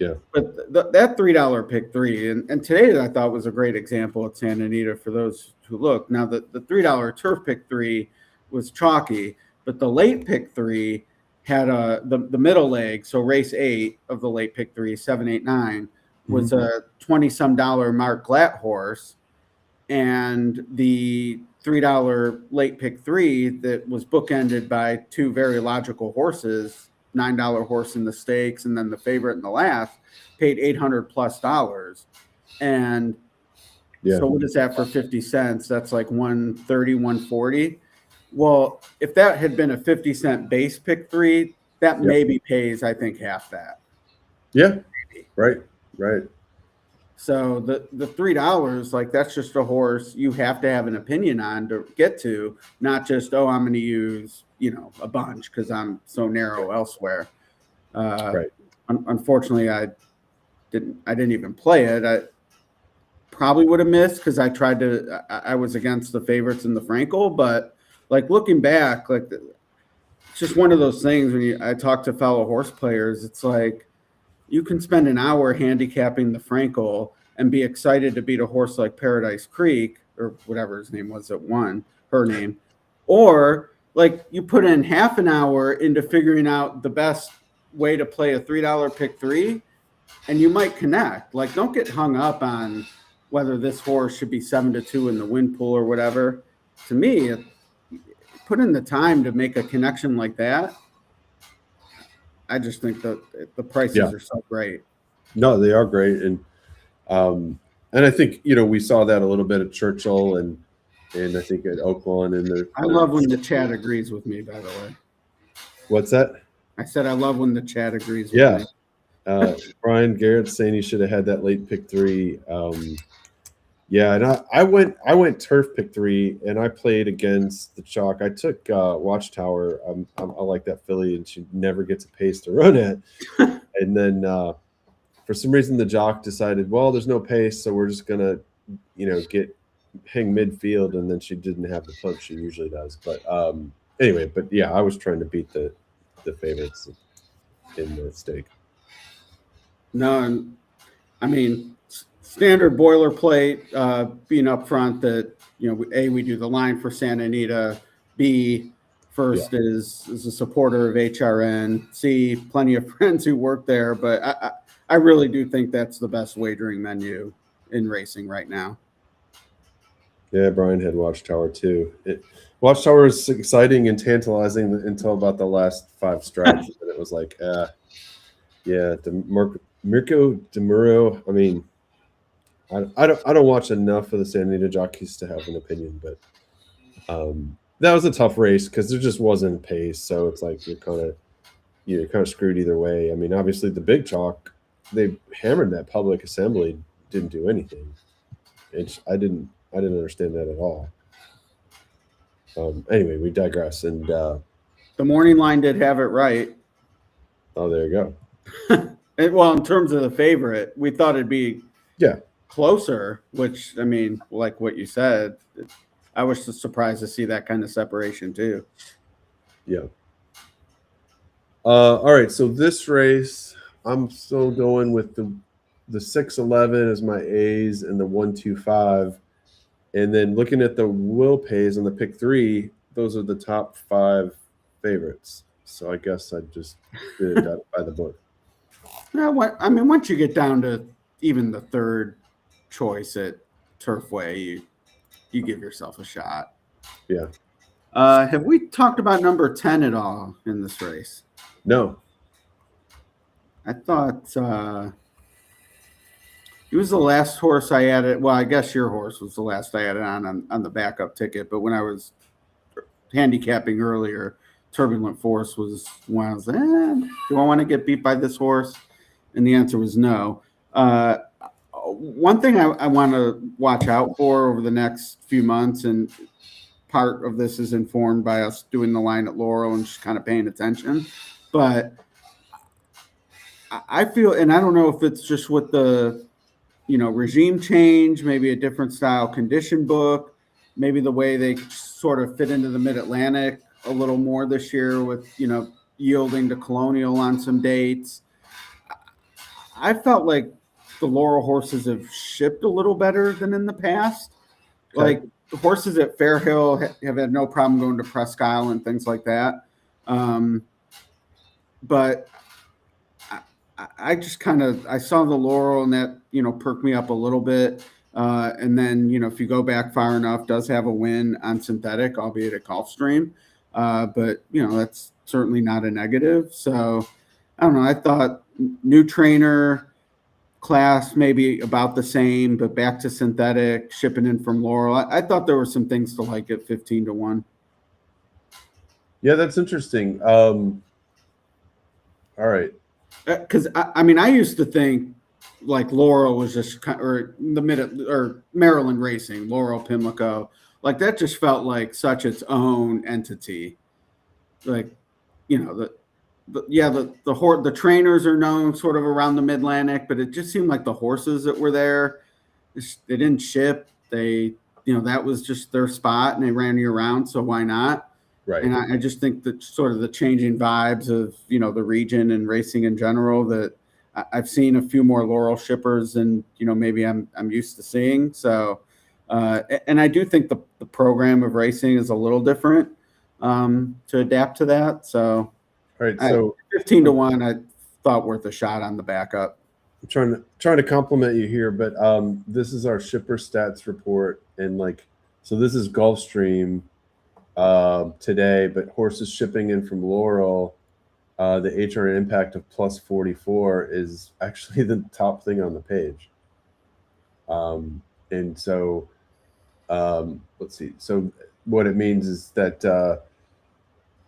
Yeah. But that $3 pick 3, and today I thought was a great example at Santa Anita for those who look. Now, the $3 turf pick 3 was chalky, but the late pick 3 had the middle leg. So race 8 of the late pick 3, 7, 8, 9, was a $20-some Mark Glatt horse, and the $3 late pick 3 that was bookended by 2 very logical horses $9 horse in the stakes, and then the favorite in the last paid $800+. And so what is that for 50 cents? That's like 130, 140. Well, if that had been a 50-cent base pick 3, that maybe pays, I think, half that. Yeah. Right. So the $3, like, that's just a horse you have to have an opinion on to get to, not just, I'm going to use, a bunch because I'm so narrow elsewhere. Right. Unfortunately, I didn't even play it. I probably would have missed because I was against the favorites in the Frankel, but like looking back, like it's just one of those things when I talk to fellow horse players, it's like you can spend an hour handicapping the Frankel and be excited to beat a horse like Paradise Creek or whatever his name was that won, her name, or like you put in half an hour into figuring out the best way to play a $3 pick 3, and you might connect. Like, don't get hung up on whether this horse should be 7-2 in the win pool or whatever. To me, put in the time to make a connection like that. I just think that the prices are so great. No, they are great, and I think we saw that a little bit at Churchill and I think at Oakland. And I love when the chat agrees with me. By the way, what's that? I said I love when the chat agrees with me. Brian Garrett's saying he should have had that late pick 3. And I went turf pick 3, and I played against the chalk. I took Watchtower. I like that filly, and she never gets a pace to run at. And then for some reason, the jock decided, well, there's no pace, so we're just gonna, hang midfield, and then she didn't have the punch she usually does. But anyway, I was trying to beat the favorites in the stake. No, I mean, standard boilerplate, being up front that, A, we do the line for Santa Anita, B, first is a supporter of HRN, C, plenty of friends who work there, but I really do think that's the best wagering menu in racing right now. Yeah, Brian had Watchtower too. Watchtower is exciting and tantalizing until about the last 5 stretch, and it was like, Mirko DeMuro. I mean, I don't watch enough of the Santa Anita jockeys to have an opinion, but that was a tough race because there just wasn't pace. So it's like you're kind of screwed either way. I mean, obviously the big chalk, they hammered that public assembly, didn't do anything. I didn't understand that at all. Anyway, we digress. And the morning line did have it right. Oh, there you go. Well, in terms of the favorite, we thought it'd be closer, which, I mean, like what you said, I was surprised to see that kind of separation too. Yeah. All right. So this race, I'm still going with the 6-11 as my A's and the 1-2-5. And then looking at the will pays on the pick 3, those are the top 5 favorites. So I guess I just did it by the book. No, I mean, once you get down to even the third choice at Turfway, you give yourself a shot. Yeah. Have we talked about number 10 at all in this race? No. I thought he was the last horse I added. Well, I guess your horse was the last I added on the backup ticket. But when I was handicapping earlier, Turbulent Force was when I was like, do I want to get beat by this horse? And the answer was no. One thing I want to watch out for over the next few months, and part of this is informed by us doing the line at Laurel and just kind of paying attention. But I feel, and I don't know if it's just with the, regime change, maybe a different style condition book, maybe the way they sort of fit into the Mid-Atlantic a little more this year with, yielding to Colonial on some dates. I felt like the Laurel horses have shipped a little better than in the past. Okay. Like the horses at Fairhill have had no problem going to Presque Isle and things like that. But I just I saw the Laurel and that, perked me up a little bit. And then, if you go back far enough, does have a win on synthetic, albeit at Gulfstream. But, that's certainly not a negative. So I don't know. I thought new trainer class maybe about the same, but back to synthetic, shipping in from Laurel. I thought there were some things to like at 15-1. Yeah, that's interesting. All right. Because I mean, I used to think like Laurel was just or the mid or Maryland Racing, Laurel Pimlico, like that just felt like such its own entity. Like, you know, the trainers are known sort of around the Mid-Atlantic, but it just seemed like the horses that were there, they didn't ship. They, that was just their spot, and they ran you around. So why not? Right. And I just think that sort of the changing vibes of, the region and racing in general, that I've seen a few more Laurel shippers than, maybe I'm used to seeing. So, and I do think the program of racing is a little different to adapt to that. So, all right. So 15-1, I thought worth a shot on the backup. I'm trying to compliment you here, but this is our shipper stats report. And so this is Gulfstream today, but horses shipping in from Laurel, the HRN impact of plus 44 is actually the top thing on the page. And so let's see. So what it means is that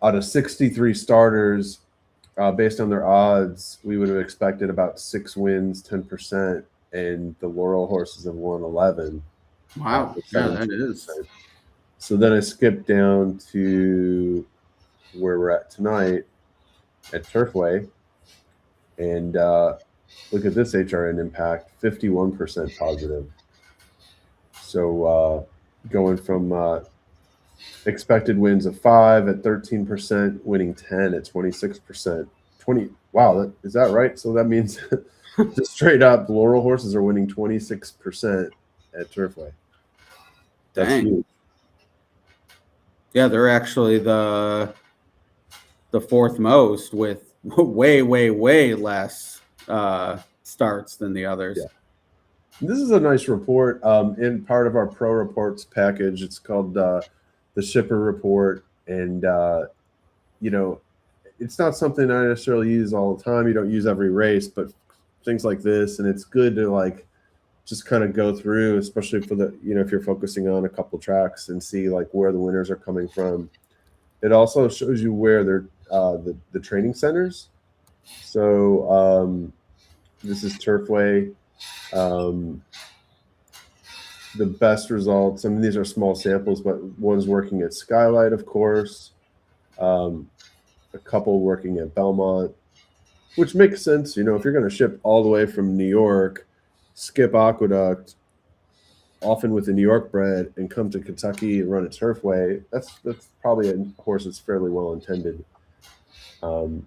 out of 63 starters, based on their odds, we would have expected about 6 wins, 10%, and the Laurel horses have won 11. Wow, yeah, that is. So then I skipped down to where we're at tonight at Turfway, and look at this HRN impact, 51% positive. So going from expected wins of 5 at 13%, winning 10 at 26%. 20. Wow, is that right? So that means just straight up, the Laurel horses are winning 26% at Turfway. That's huge. Yeah, they're actually the fourth most with way, way, way less starts than the others. Yeah. This is a nice report in part of our Pro Reports package. It's called the Shipper Report. And, it's not something I necessarily use all the time. You don't use every race, but things like this. And it's good to just kind of go through, especially for the, if you're focusing on a couple tracks and see where the winners are coming from. It also shows you where they're the training centers. So this is Turfway. The best results, I mean, these are small samples, but one's working at Skylight, of course. A couple working at Belmont, which makes sense. If you're going to ship all the way from New York, skip Aqueduct, often with the New York bred, and come to Kentucky and run at Turfway, that's probably a horse that's fairly well intended. And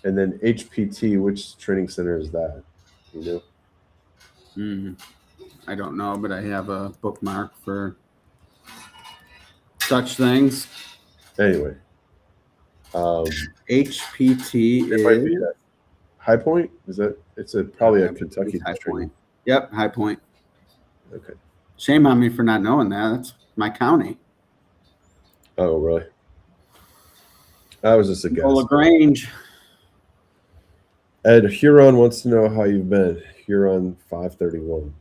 then HPT, which training center is that? I don't know, but I have a bookmark for such things. Anyway, HPT is High Point. Is that? It's probably a Kentucky High training. Point. Yep, High Point. Okay. Shame on me for not knowing that. That's my county. Oh, really? That was just a guess. LaGrange. Ed Huron wants to know how you've been. Huron 531.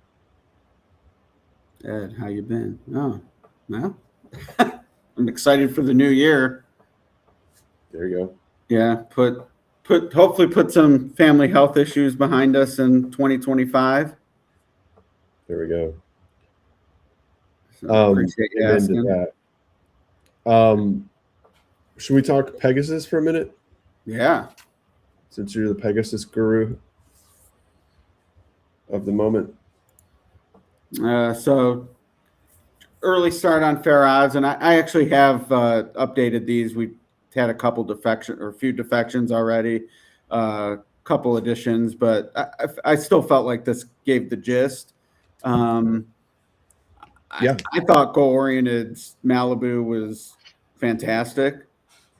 Ed, how you been? Oh, well, I'm excited for the new year. There you go. Yeah, hopefully put some family health issues behind us in 2025. There we go. So appreciate you asking. Should we talk Pegasus for a minute? Yeah. Since you're the Pegasus guru of the moment. So early start on fair odds, and I actually have updated these. We had a few defections already, couple additions, but I still felt like this gave the gist. Yeah, I thought goal-oriented Malibu was fantastic.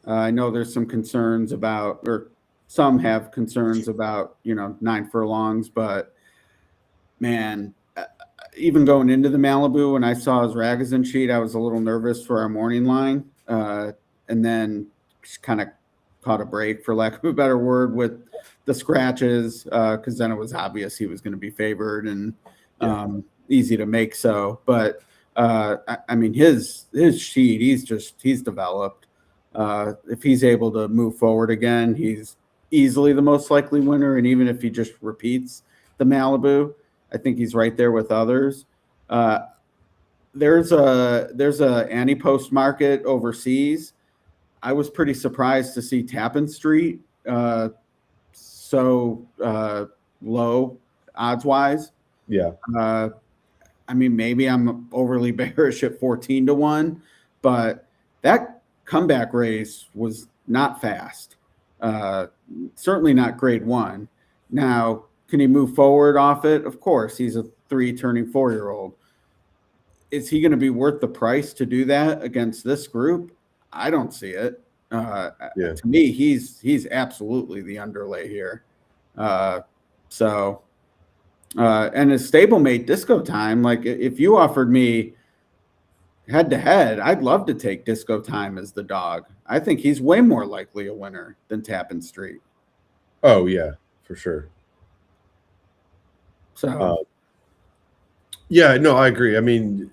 I know there's some concerns about, or some have concerns about, 9 furlongs, but man, even going into the Malibu, when I saw his Ragozin sheet, I was a little nervous for our morning line, and then just kind of caught a break, for lack of a better word, with the scratches, because then it was obvious he was going to be favored and easy to make so. But I mean, his sheet, he's developed. If he's able to move forward again, he's easily the most likely winner. And even if he just repeats the Malibu, I think he's right there with others. There's a anti-post market overseas. I was pretty surprised to see Tappan Street so low odds wise. Yeah. I mean, maybe I'm overly bearish at 14-1, but that comeback race was not fast. Certainly not grade 1. Now, can he move forward off it? Of course, he's a 3 turning 4-year-old. Is he going to be worth the price to do that against this group? I don't see it. To me, he's absolutely the underlay here. And his stablemate Disco Time, like if you offered me head to head, I'd love to take Disco Time as the dog. I think he's way more likely a winner than Tappan Street. Oh yeah, for sure. So yeah, no, I agree. I mean,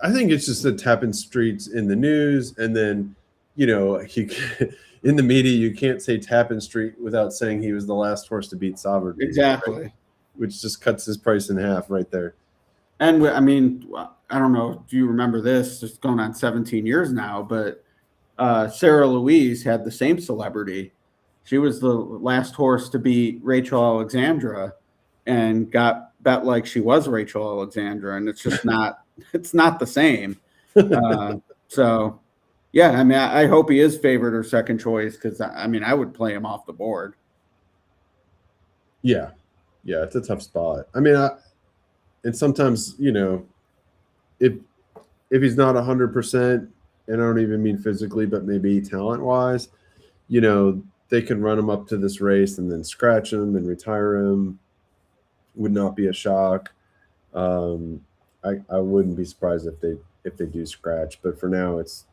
I think it's just that Tappan Street's in the news, and then in the media you can't say Tappan Street without saying he was the last horse to beat Sovereignty. Exactly. Right? Which just cuts his price in half right there. And I mean, I don't know if you remember this, it's going on 17 years now, but Sarah Louise had the same celebrity. She was the last horse to beat Rachel Alexandra and got bet like she was Rachel Alexandra, and it's just not it's not the same. So yeah, I mean, I hope he is favored or second choice, because I mean, I would play him off the board. Yeah, it's a tough spot. I mean, and sometimes if he's not 100%, and I don't even mean physically, but maybe talent wise, they can run him up to this race and then scratch him and retire him. Would not be a shock. I wouldn't be surprised if they do scratch, but for now it's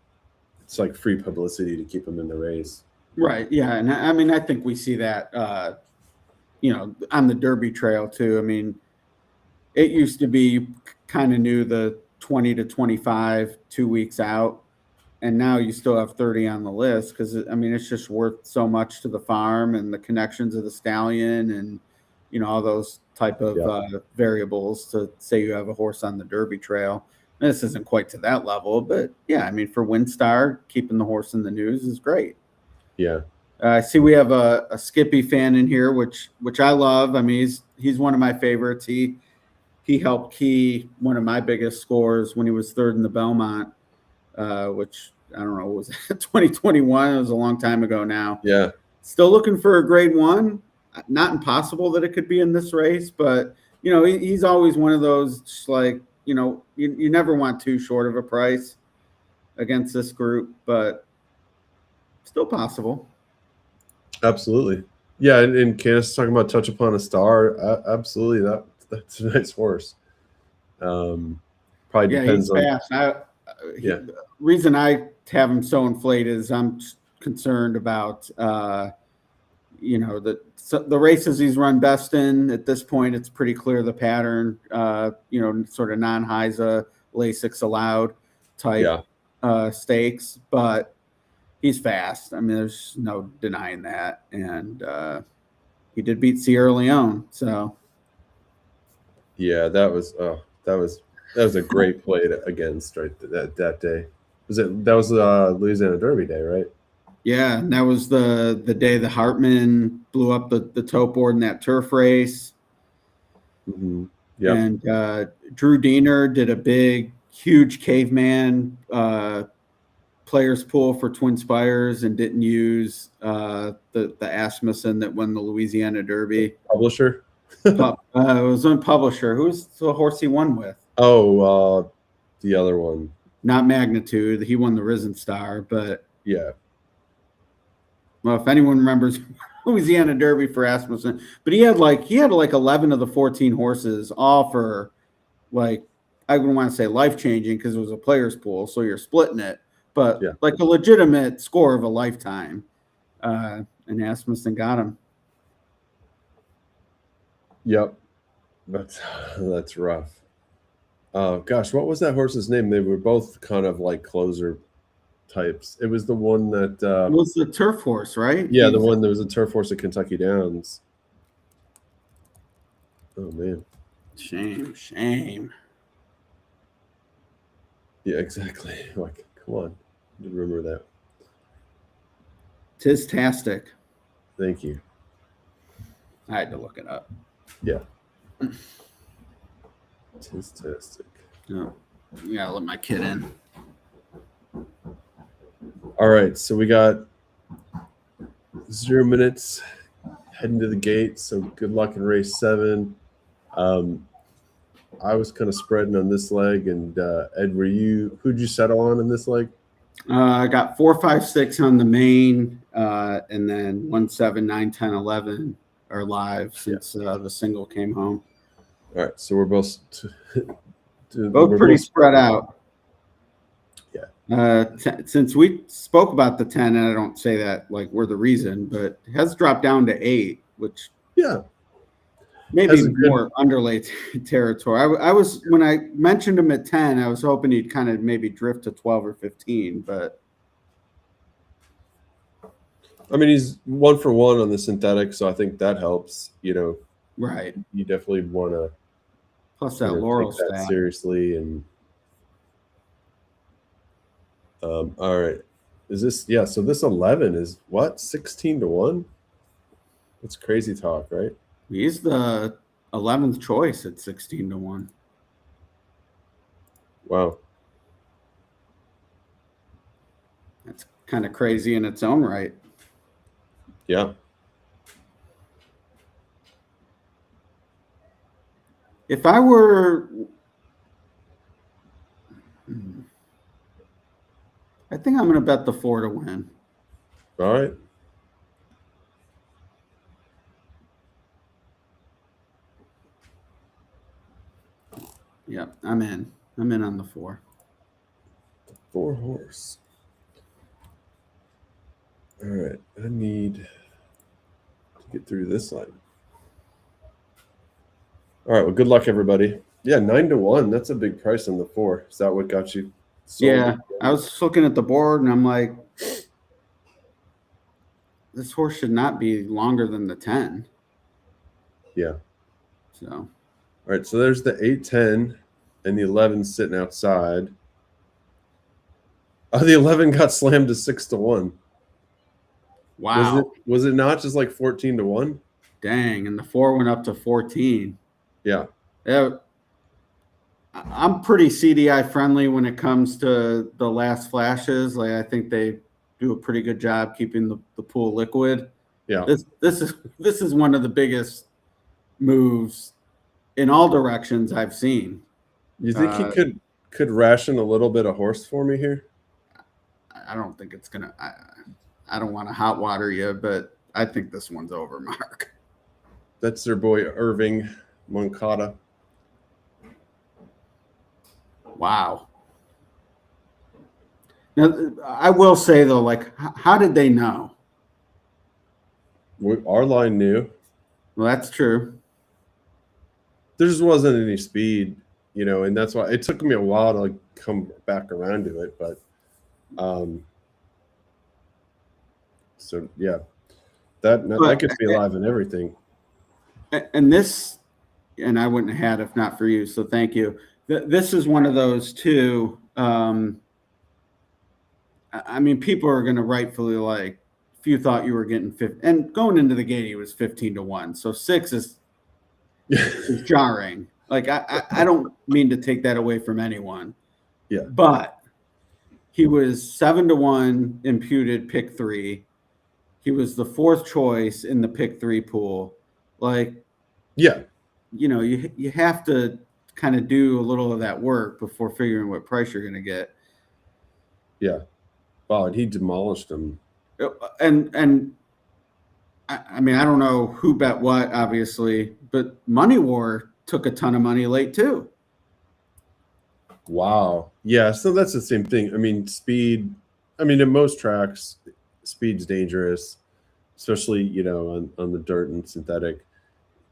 like free publicity to keep him in the race. Right. Yeah. And I mean, I think we see that, on the Derby trail too. I mean, it used to be you kind of knew the 20 to 25 2 weeks out, and now you still have 30 on the list, because I mean, it's just worth so much to the farm and the connections of the stallion and all those type of variables to say you have a horse on the Derby trail. And this isn't quite to that level, but yeah, I mean, for WinStar, keeping the horse in the news is great. Yeah. I see we have a Skippy fan in here, which I love. I mean, he's one of my favorites. He helped key one of my biggest scores when he was third in the Belmont, which I don't know, was 2021. It was a long time ago now. Yeah. Still looking for a grade 1. Not impossible that it could be in this race, but he's always one of those, just like, you never want too short of a price against this group, but still possible. Absolutely. Yeah. And Candace is talking about Touch Upon a Star. Absolutely. That's a nice horse. Probably depends on. Fast. The reason I have him so inflated is I'm concerned about, the races he's run best in. At this point, it's pretty clear the pattern, sort of non-HISA, LASIX allowed type stakes, but he's fast. I mean, there's no denying that. And he did beat Sierra Leone. So yeah, that was a great play against right that day. That was Louisiana Derby day, right? Yeah, and that was the day the Hartman blew up the tote board in that turf race. Mm-hmm. Yeah, and Drew Diener did a big, huge caveman players pool for Twin Spires and didn't use the Asmussen that won the Louisiana Derby. Publisher. It was on Publisher. Who's the horse he won with? Oh, the other one. Not Magnitude. He won the Risen Star, but yeah. Well, if anyone remembers Louisiana Derby for Asmussen, but he had like 11 of the 14 horses, all for like, I wouldn't want to say life-changing because it was a players pool, so you're splitting it, but like a legitimate score of a lifetime. and Asmussen got him. Yep, that's rough. Oh gosh, what was that horse's name? They were both kind of like closer types. It was the one that It was the turf horse, right? yeah, the one that was a turf horse at Kentucky Downs. Oh man. Shame. Yeah, exactly. Like, come on. I didn't remember that. Tis-tastic. Thank you. I had to look it up. Yeah. Tis-tastic. No. Yeah, let my kid in. All right, so we got 0 minutes heading to the gate. So good luck in race 7. I was kind of spreading on this leg, and Ed, who'd you settle on in this leg? I got 4, 5, 6 on the main, and then 1, 7, 9, 10, 11 are live since the single came home. All right, so we're both pretty spread out. Yeah. Since we spoke about the 10, and I don't say that like we're the reason, but it has dropped down to 8, which maybe more underlay territory. I was, when I mentioned him at 10, I was hoping he'd kind of maybe drift to 12 or 15, but I mean, he's 1 for 1 on the synthetic, so I think that helps. Right. You definitely want to plus that Laurel take that stat seriously. And all right, is this so this 11 is what, 16 to 1? That's crazy talk, right? He's the 11th choice at 16 to 1. Wow. That's kind of crazy in its own right. Yeah. If I were, I think I'm going to bet the 4 to win. All right. Yep, I'm in. I'm in on the 4. 4 horse. All right, I need to get through this line. All right, well, good luck, everybody. Yeah, 9 to 1. That's a big price on the 4. Is that what got you sold? Yeah, I was looking at the board, and I'm like, this horse should not be longer than the 10. Yeah. So. All right, so there's the 8-10, and the 11 sitting outside. Oh, the 11 got slammed to 6 to 1. Wow. Was it not just like 14 to 1? Dang, and the 4 went up to 14. Yeah. I'm pretty CDI friendly when it comes to the last flashes. Like, I think they do a pretty good job keeping the pool liquid. Yeah. This is one of the biggest moves in all directions I've seen. You think he could ration a little bit of horse for me here? I don't think it's gonna. I don't want to hot water you, but I think this one's over, Mark. That's their boy Irving Moncada. Wow. Now, I will say though, like, how did they know? Our line knew. Well, that's true. There just wasn't any speed, and that's why it took me a while to come back around to it. But, so yeah, that could be alive and everything. And this, and I wouldn't have had if not for you. So thank you. This is one of those too. I mean, people are going to rightfully like, if you thought you were getting 50, and going into the gate, he was 15 to 1. So 6 is jarring. Like, I don't mean to take that away from anyone. Yeah. But he was 7 to 1 imputed pick 3. He was the 4th choice in the pick 3 pool. Like, yeah, you have to kind of do a little of that work before figuring what price you're going to get. Yeah. Wow, and he demolished him. And I mean, I don't know who bet what, obviously, but Money War took a ton of money late too. Wow. Yeah, so that's the same thing. I mean, speed. I mean, in most tracks, speed's dangerous. especially, you know, on the dirt and synthetic,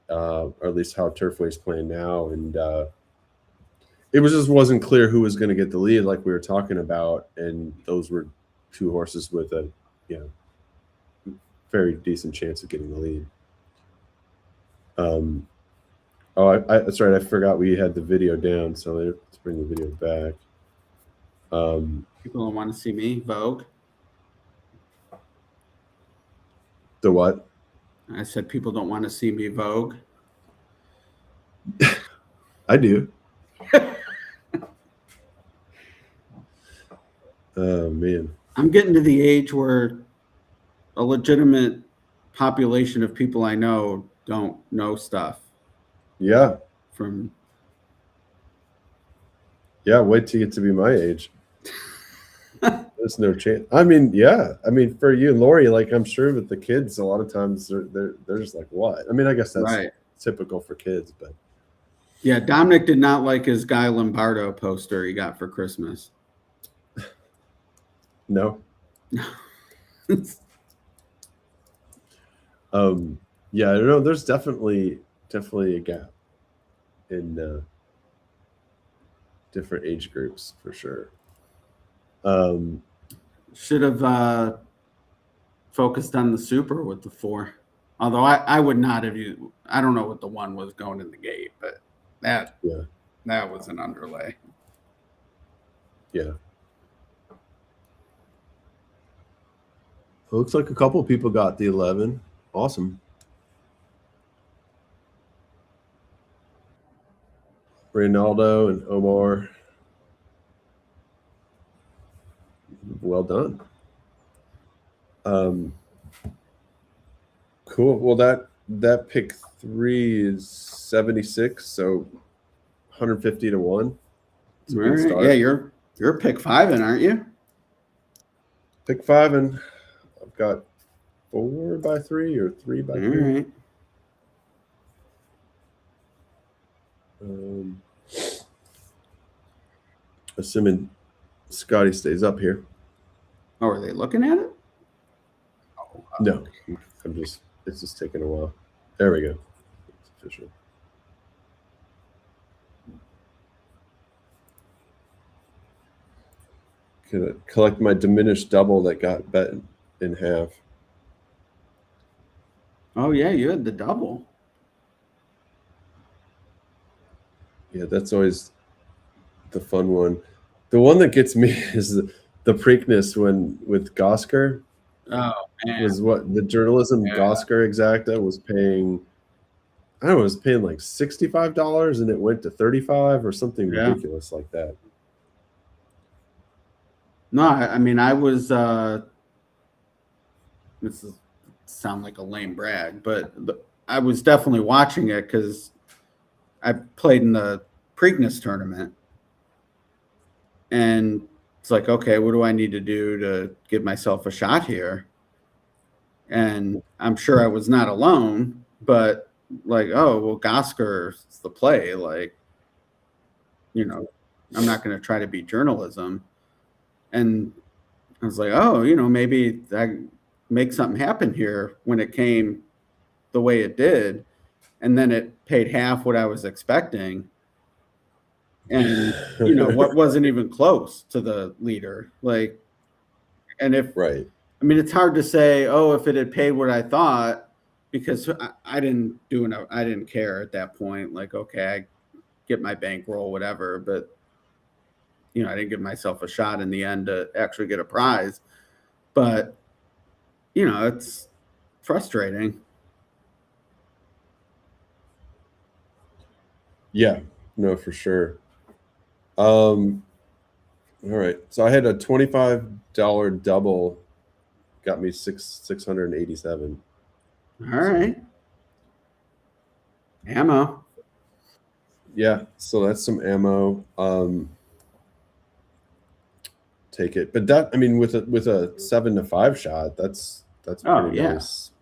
or at least how Turfway's playing now. And it wasn't clear who was going to get the lead, like we were talking about. And those were two horses with a, you know, very decent chance of getting the lead. That's right. I forgot we had the video down, so let's bring the video back. People don't want to see me Vogue. The what? I said people don't want to see me Vogue. I do. Oh man, I'm getting to the age where a legitimate population of people I know don't know stuff. Yeah. From Yeah, wait till you get to be my age. There's no chance. I mean, yeah. I mean, for you and Lori, like I'm sure with the kids, a lot of times they're just like, what? I mean, I guess that's right. Typical for kids, but yeah, Dominic did not like his Guy Lombardo poster he got for Christmas. No. Yeah, I don't know. There's definitely a gap in different age groups for sure. Should have focused on the super with the 4. Although I would not have used. I don't know what the 1 was going in the gate, but that was an underlay. Yeah. It looks like a couple of people got the 11. Awesome. Ronaldo and Omar. Well done. Cool. Well, that pick 3 is 76, so 150 to 1. All right. Yeah, you're pick 5 in, aren't you? Pick 5, and I've got 4 by 3 or 3 by 3. All right. Assuming Scotty stays up here. Oh, are they looking at it? Oh, no, it's just taking a while. There we go. It's official. Gonna collect my diminished double that got bet in half. Oh yeah, you had the double. Yeah, that's always the fun one. The one that gets me is the Preakness with Gosker. Oh man. Was what the journalism Gosker exacta was paying. I don't know, it was paying like $65 and it went to $35 or something ridiculous like that. No, I mean I was this is sound like a lame brag, but I was definitely watching it because I played in the Preakness tournament. And it's like, okay, what do I need to do to give myself a shot here? And I'm sure I was not alone, but like, oh, well, Gosker's the play. Like, you know, I'm not going to try to be journalism. And I was like, oh, you know, maybe I make something happen here when it came the way it did. And then it paid half what I was expecting. And, you know, what wasn't even close to the leader. Like, and if, right. I mean, it's hard to say, oh, if it had paid what I thought, because I didn't I didn't care at that point. Like, okay, I get my bankroll, whatever. But, you know, I didn't give myself a shot in the end to actually get a prize. But, you know, it's frustrating. Yeah, no, for sure. All right. So I had a $25 double, got me 687. All right. Ammo. Yeah, so that's some ammo. Take it. But that, I mean, with a 7-5 shot, that's pretty nice.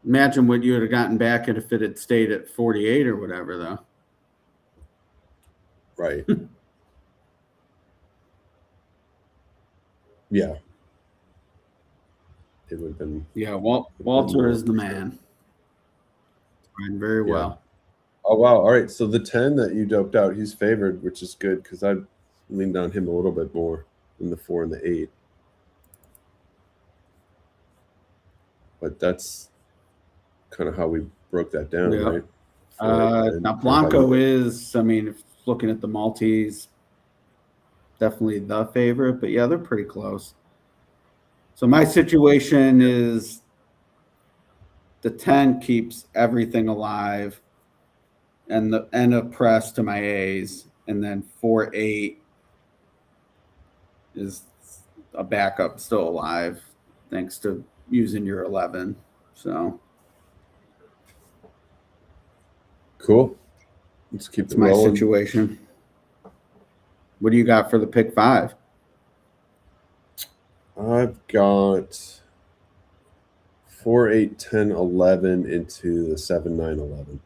Imagine what you would have gotten back if it had stayed at 48 or whatever, though. Right. Yeah. it would have been. Yeah, Walter is the man. Riding very well. Oh wow! All right, so the 10 that you doped out, he's favored, which is good because I leaned on him a little bit more than the 4 and the 8. But that's kind of how we broke that down, right? Now Blanco is, I mean, if looking at the Maltese, definitely the favorite, but yeah, they're pretty close. So my situation is the 10 keeps everything alive and a press to my A's, and then 4-8 is a backup still alive thanks to using your 11. So cool. Let's keep it's my rolling. situation. What do you got for the pick 5? I've got 4, 8, 10, 11 into the 7, 9, 11.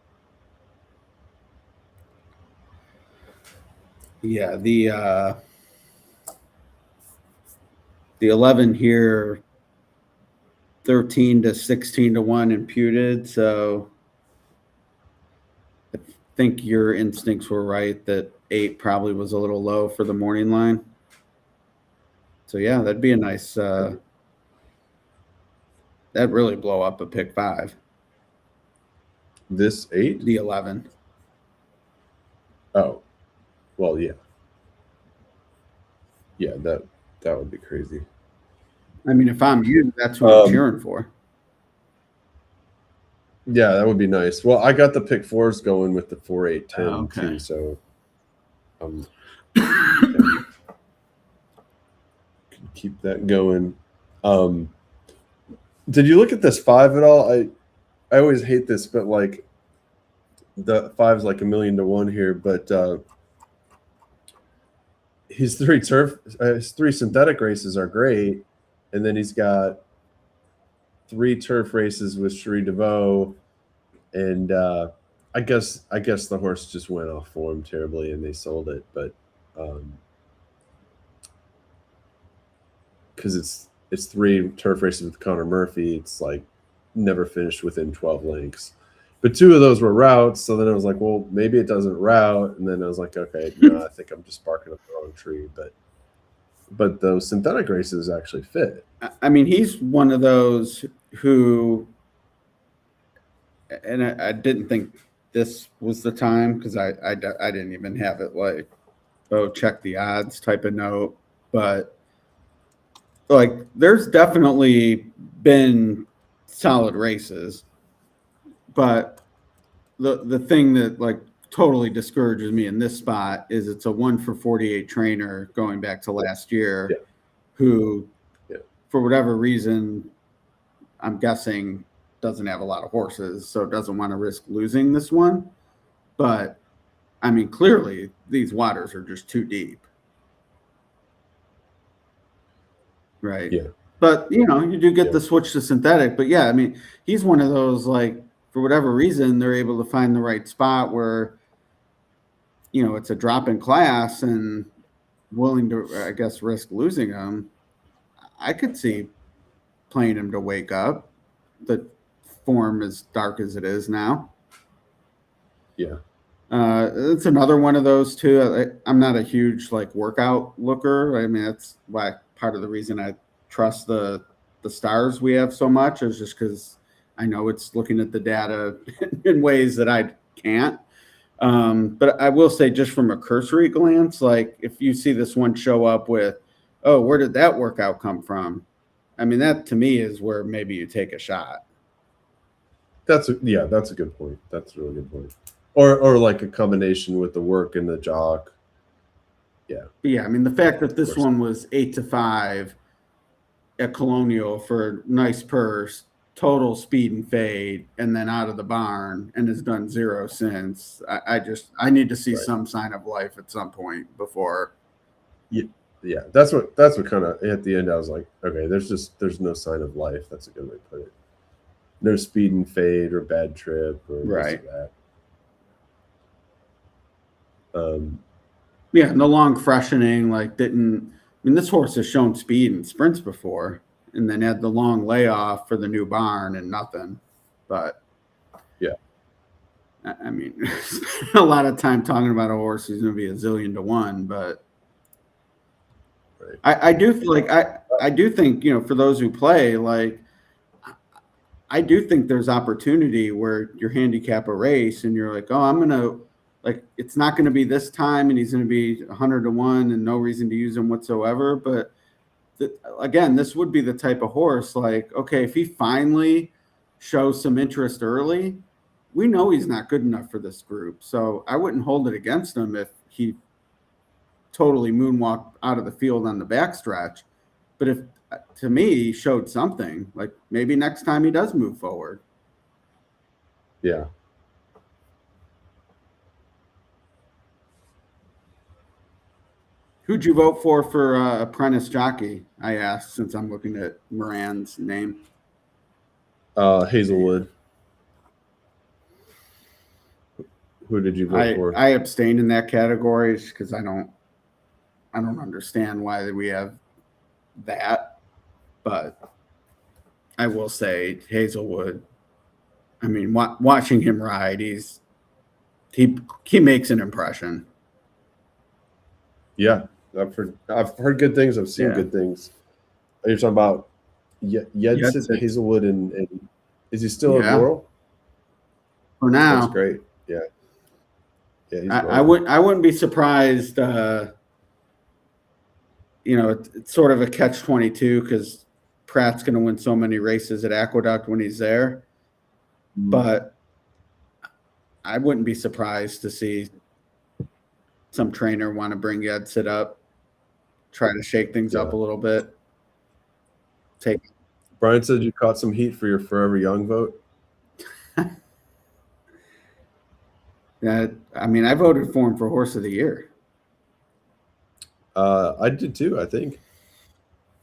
Yeah, the 11 here, 13 to 16 to 1 imputed. So I think your instincts were right that 8 probably was a little low for the morning line. So yeah, that'd be a nice. That'd really blow up a pick 5. This 8? The 11. Oh, well, yeah. Yeah, that would be crazy. I mean, if I'm you, that's what I'm cheering for. Yeah, that would be nice. Well, I got the pick 4s going with the 4, 8, 10 okay. too, so keep that going. Did you look at this 5 at all? I always hate this, but like the 5's like 1,000,000 to 1 here, but his 3 synthetic races are great, and then he's got 3 turf races with Cherie DeVoe, and I guess the horse just went off form terribly and they sold it, but because it's 3 turf races with Connor Murphy, it's like never finished within 12 lengths. But 2 of those were routes, so then I was like, well, maybe it doesn't route, and then I was like, okay, no, I think I'm just barking up the wrong tree. But those synthetic races actually fit. I mean, he's one of those who, and I didn't think this was the time because I didn't even have it like, oh, check the odds type of note, but like there's definitely been solid races, but the thing that like totally discourages me in this spot is it's a 1 for 48 trainer going back to last year, who for whatever reason, I'm guessing doesn't have a lot of horses, so doesn't want to risk losing this one. But I mean, clearly these waters are just too deep. Right. Yeah. But you do get the switch to synthetic. But yeah, I mean, he's one of those, like, for whatever reason, they're able to find the right spot where, it's a drop in class and willing to, I guess, risk losing him. I could see playing him to wake up. The form as dark as it is now. Yeah. It's another one of those too. I'm not a huge like workout looker. I mean, that's why part of the reason I trust the stars we have so much is just because I know it's looking at the data in ways that I can't. But I will say, just from a cursory glance, like if you see this one show up with, oh, where did that workout come from? I mean, that to me is where maybe you take a shot. That's a good point. That's a really good point. Or like a combination with the work and the jock. Yeah. But yeah, I mean, the fact that this one was 8 to 5 at Colonial for nice purse, total speed and fade, and then out of the barn, and has done 0 since. I need to see some sign of life at some point before. Yeah, that's what kind of at the end I was like, okay, there's no sign of life. That's a good way to put it. No speed and fade or bad trip or this or that. Yeah, no long freshening. Like this horse has shown speed in sprints before, and then had the long layoff for the new barn and nothing. But yeah, I mean, a lot of time talking about a horse who's going to be a zillion to one, but right. I do feel like I do think, you know, for those who play, like I do think there's opportunity where you handicap a race and you're like, oh, I'm gonna, like, it's not going to be this time, and he's going to be 100 to 1 and no reason to use him whatsoever. But again, this would be the type of horse, like, okay, if he finally shows some interest early, we know he's not good enough for this group. So I wouldn't hold it against him if he totally moonwalked out of the field on the backstretch. But if, to me, he showed something, like maybe next time he does move forward. Yeah. Who'd you vote for apprentice jockey? I asked, since I'm looking at Moran's name. Hazelwood. Who did you vote for? I abstained in that category because I don't understand why we have that. But I will say Hazelwood. I mean, watching him ride, he makes an impression. Yeah, I've heard good things. I've seen good things. Are you talking about Yedsit, Hazelwood, and is he still at Laurel? For now, that's great. Yeah, yeah. I wouldn't be surprised. You know, it's sort of a catch-22 because Pratt's going to win so many races at Aqueduct when he's there. But I wouldn't be surprised to see some trainer want to bring Yedsit up, try to shake things up a little bit. Brian said you caught some heat for your Forever Young vote. Yeah, I mean, I voted for him for Horse of the Year. I did too, I think.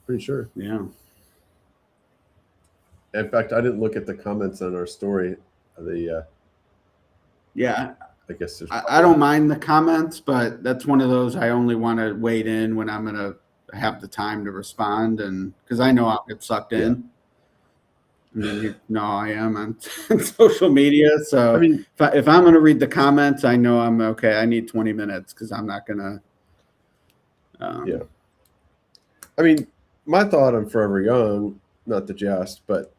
Pretty sure. Yeah. In fact, I didn't look at the comments on our story. Yeah. I guess I don't mind the comments, but that's one of those I only want to wade in when I'm going to have the time to respond, and because I know I'll get sucked in. I mean, you know, I am on social media, so I mean, if I'm going to read the comments, I know I'm okay. I need 20 minutes because I'm not going to. Yeah. I mean, my thought on Forever Young, not that you asked, but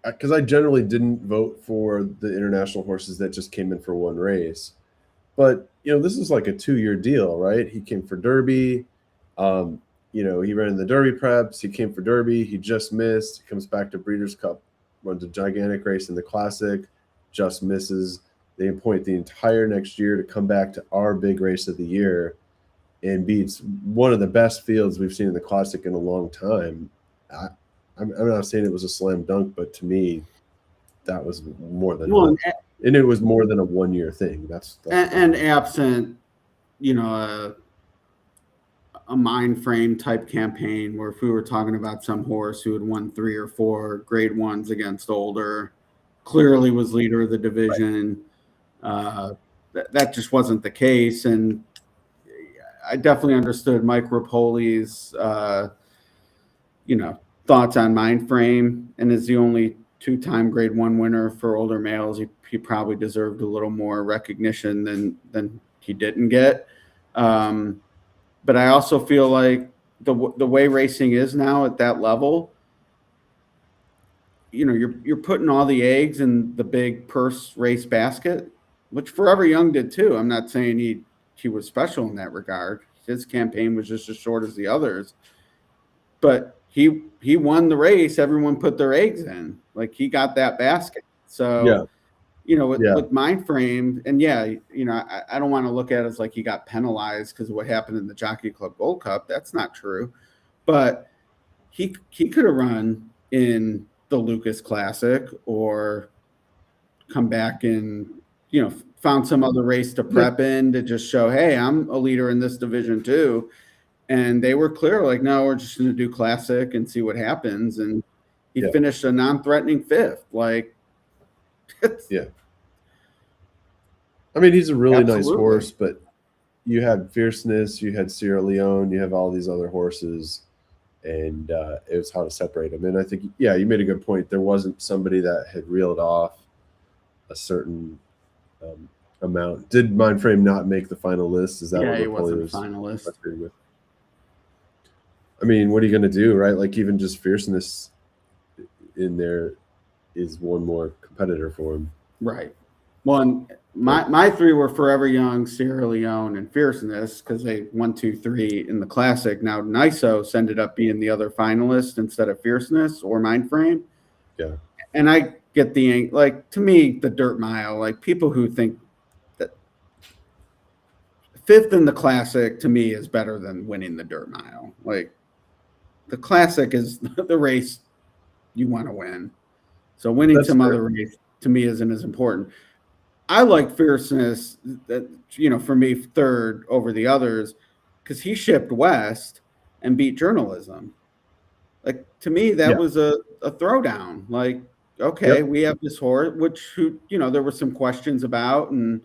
because I generally didn't vote for the international horses that just came in for one race. But, you know, this is like a 2-year deal, right? He came for Derby. You know, he ran the Derby preps. He came for Derby. He just missed. He comes back to Breeders' Cup, runs a gigantic race in the Classic, just misses. They appoint the entire next year to come back to our big race of the year and beats one of the best fields we've seen in the Classic in a long time. I'm not saying it was a slam dunk, but to me, that was more than and it was more than a 1-year thing. That's and absent, you know, a mind frame type campaign where if we were talking about some horse who had won 3 or 4 grade 1s against older, clearly was leader of the division, that just wasn't the case. And I definitely understood Mike Rapoli's, you know, thoughts on mind frame, and is the only 2-time grade 1 winner for older males. He probably deserved a little more recognition than he didn't get. But I also feel like the way racing is now at that level, you know, you're putting all the eggs in the big purse race basket, which Forever Young did too. I'm not saying he was special in that regard. His campaign was just as short as the others, but he won the race. Everyone put their eggs in, like he got that basket. So, you know, with mind frame, and you know, I don't want to look at it as like he got penalized because of what happened in the Jockey Club Gold Cup. That's not true, but he could have run in the Lucas Classic or come back and, you know, found some other race to prep in to just show, hey, I'm a leader in this division too. And they were clear, like, no, we're just going to do Classic and see what happens. And he finished a non-threatening 5th. Like, yeah. I mean, he's a really nice horse, but you had Fierceness, you had Sierra Leone, you have all these other horses. and it was how to separate them. And I think, yeah, you made a good point. There wasn't somebody that had reeled off a certain amount. Did Mindframe not make the final list? Is that what he Rapoli wasn't a was finalist. frustrated with? I mean, what are you going to do, right? Like, even just fierceness in there is one more competitor for him. Right. Well, my three were Forever Young, Sierra Leone, and Fierceness because they 1, 2, 3 in the classic. Now Nisos ended up being the other finalist instead of Fierceness or Mindframe. Yeah. And I get to me, the dirt mile, like people who think that 5th in the classic to me is better than winning the dirt mile. Like the classic is the race you want to win. So winning That's some fair. other race to me isn't as important. I like Fierceness, that for me, 3rd over the others because he shipped west and beat journalism. Like to me, that was a throwdown. Like, okay, we have this horse, there were some questions about, and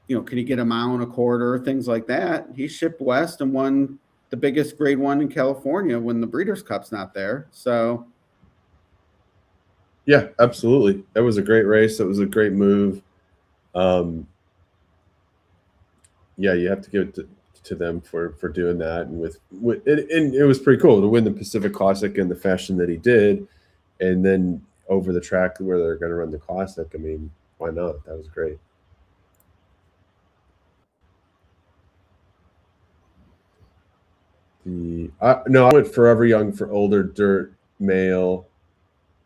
could he get a mile and a quarter, things like that. He shipped west and won the biggest grade 1 in California when the Breeders' Cup's not there. So yeah, absolutely. That was a great race. That was a great move. Yeah, you have to give it to them for doing that, and and it was pretty cool to win the Pacific Classic in the fashion that he did, and then over the track where they're going to run the Classic. I mean, why not? That was great. No, I went Forever Young for older dirt male,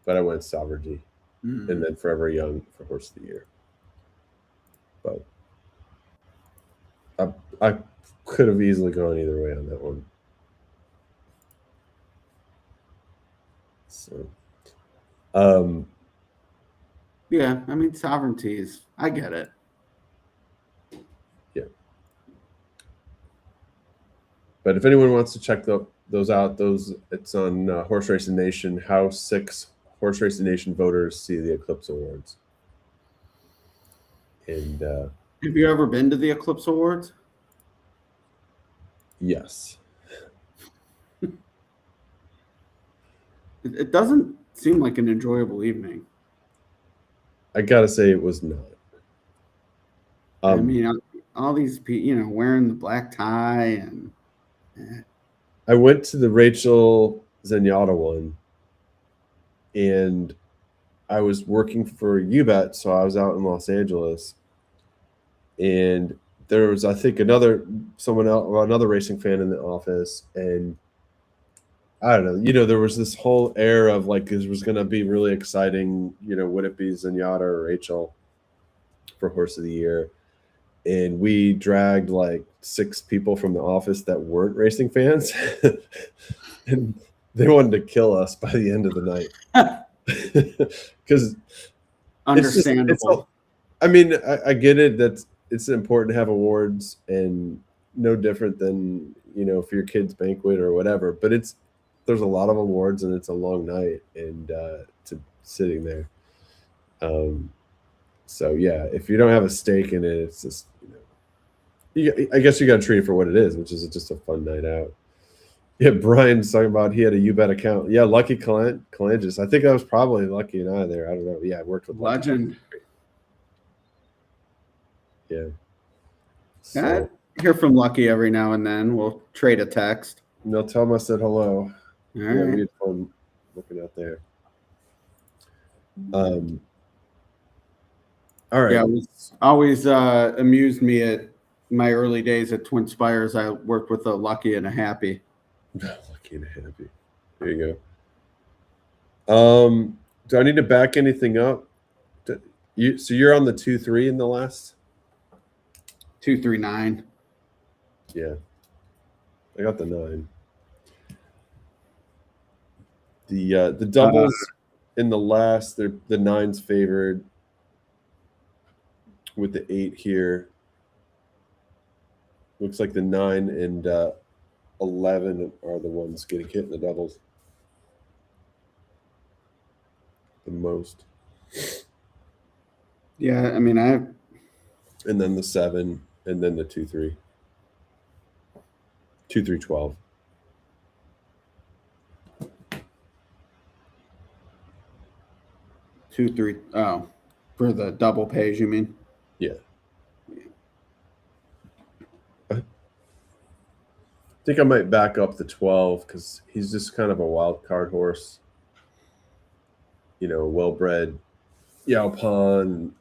but I went Sovereignty, and then Forever Young for Horse of the Year. But I could have easily gone either way on that one. So, yeah, I mean, Sovereignties, I get it. Yeah. But if anyone wants to check those out, it's on Horse Racing Nation. How 6 Horse Racing Nation voters see the Eclipse Awards. And have you ever been to the Eclipse Awards? Yes. It doesn't seem like an enjoyable evening. I gotta say, it was not. I mean, all these people, wearing the black tie and. I went to the Rachel Zenyatta one, and I was working for UBET, so I was out in Los Angeles, and there was, I think, another racing fan in the office, and I don't know, there was this whole air of like this was going to be really exciting. Would it be Zenyatta or Rachel for Horse of the Year? And we dragged like 6 people from the office that weren't racing fans, and they wanted to kill us by the end of the night. Because understandable. I mean, I get it that it's important to have awards, and no different than for your kid's banquet or whatever. But there's a lot of awards, and it's a long night, and to sitting there. So yeah, if you don't have a stake in it, it's just I guess you got to treat it for what it is, which is just a fun night out. Yeah, Brian's talking about he had a UBET account. Yeah, Lucky Calangis. I think that was probably Lucky and I there. I don't know. Yeah, I worked with Legend. Lucky. Yeah. So, I hear from Lucky every now and then. We'll trade a text. No, tell him I said hello. All yeah, right. we had fun looking out there. All right. Yeah, it was always amused me at my early days at Twin Spires. I worked with a Lucky and a Happy. Lucky and a Happy. There you go. Do I need to back anything up? So you're on the 2-3 in the last? 239. Yeah. I got the 9. The doubles in the last, the 9's favored with the 8 here. Looks like the 9 and 11 are the ones getting hit in the doubles the most. Yeah, I mean, and then the 7, and then the 2-3. 2-3-12. 2, 3. Oh, for the double pays, you mean? Yeah. I think I might back up the 12 because he's just kind of a wild card horse. Well-bred Yaupon,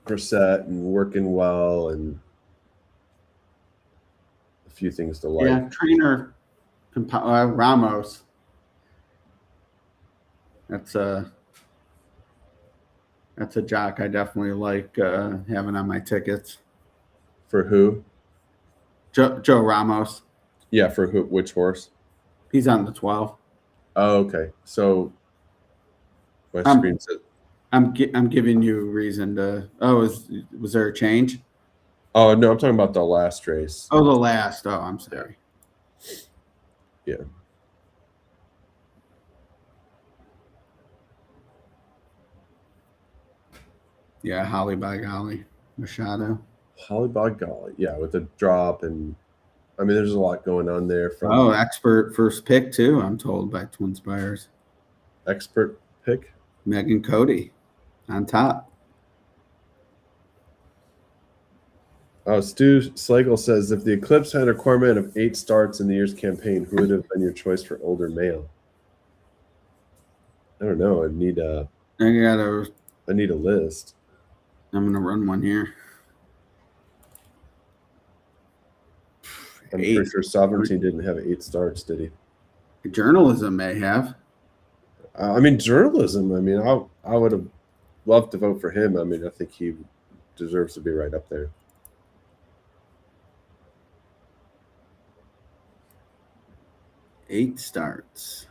Brissett, and working well, and a few things to like. Yeah, trainer Ramos. That's a jock I definitely like having on my tickets. For who? Joe Ramos. Yeah, for who? Which horse? He's on the 12. Oh, okay. So my screen said. I'm giving you a reason to. Oh, was there a change? Oh no, I'm talking about the last race. Oh, the last. Oh, I'm sorry. Yeah. Yeah, Holly by Golly, Machado. Holly by Golly, yeah, with the drop, and I mean, there's a lot going on there. Expert first pick too. I'm told by Twin Spires. Expert pick. Megan Cody, on top. Oh, Stu Slagle says, if the Eclipse had a requirement of 8 starts in the year's campaign, who would have been your choice for older male? I don't know. I need a list. I'm gonna run one here. I'm pretty sure Sovereignty didn't have 8 starts, did he? Journalism may have. I mean, journalism. I mean, I would have loved to vote for him. I mean, I think he deserves to be right up there. Eight starts.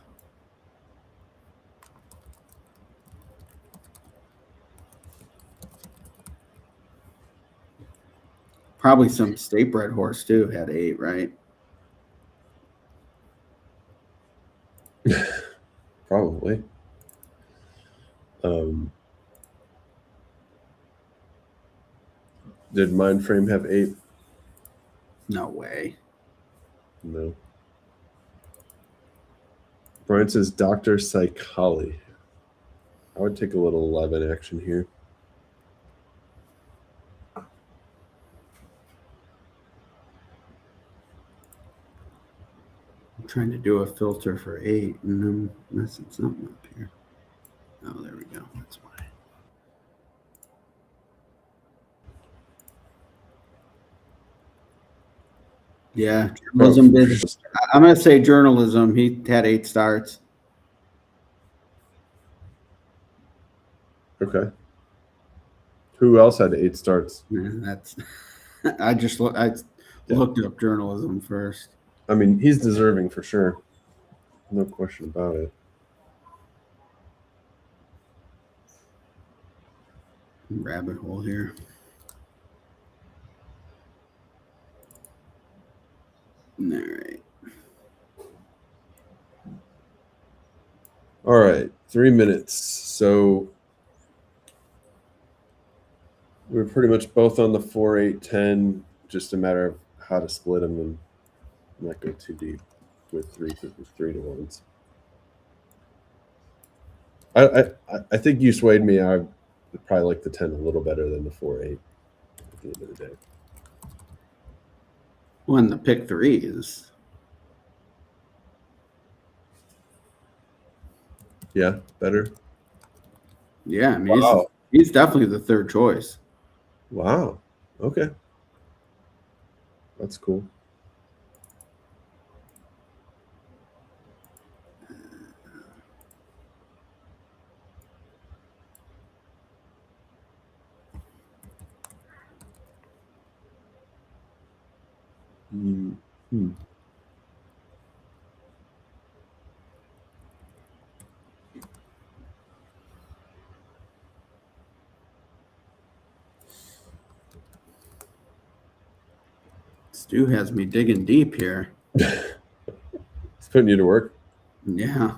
Probably some state bred horse too had 8, right? Probably. Did Mindframe have 8? No way. No. Brian says Dr. Psychology. I would take a little 11 action here. I'm trying to do a filter for 8 and I'm messing something up here. Oh, there we go. That's why. Yeah, journalism did. I'm going to say journalism. He had 8 starts. Okay. Who else had 8 starts? Yeah, that's. I looked up journalism first. I mean, he's deserving for sure. No question about it. Rabbit hole here. All right. All right, 3 minutes. So we're pretty much both on the 4, 8, 10. Just a matter of how to split them and not go too deep with 3 to 1s. I think you swayed me. I would probably like the 10 a little better than the 4, 8 at the end of the day. When the pick 3 is. Yeah, better. Yeah, I mean, Wow. he's definitely the 3rd choice. Wow. Okay. That's cool. Mm-hmm. Stu has me digging deep here. It's putting you to work. Yeah.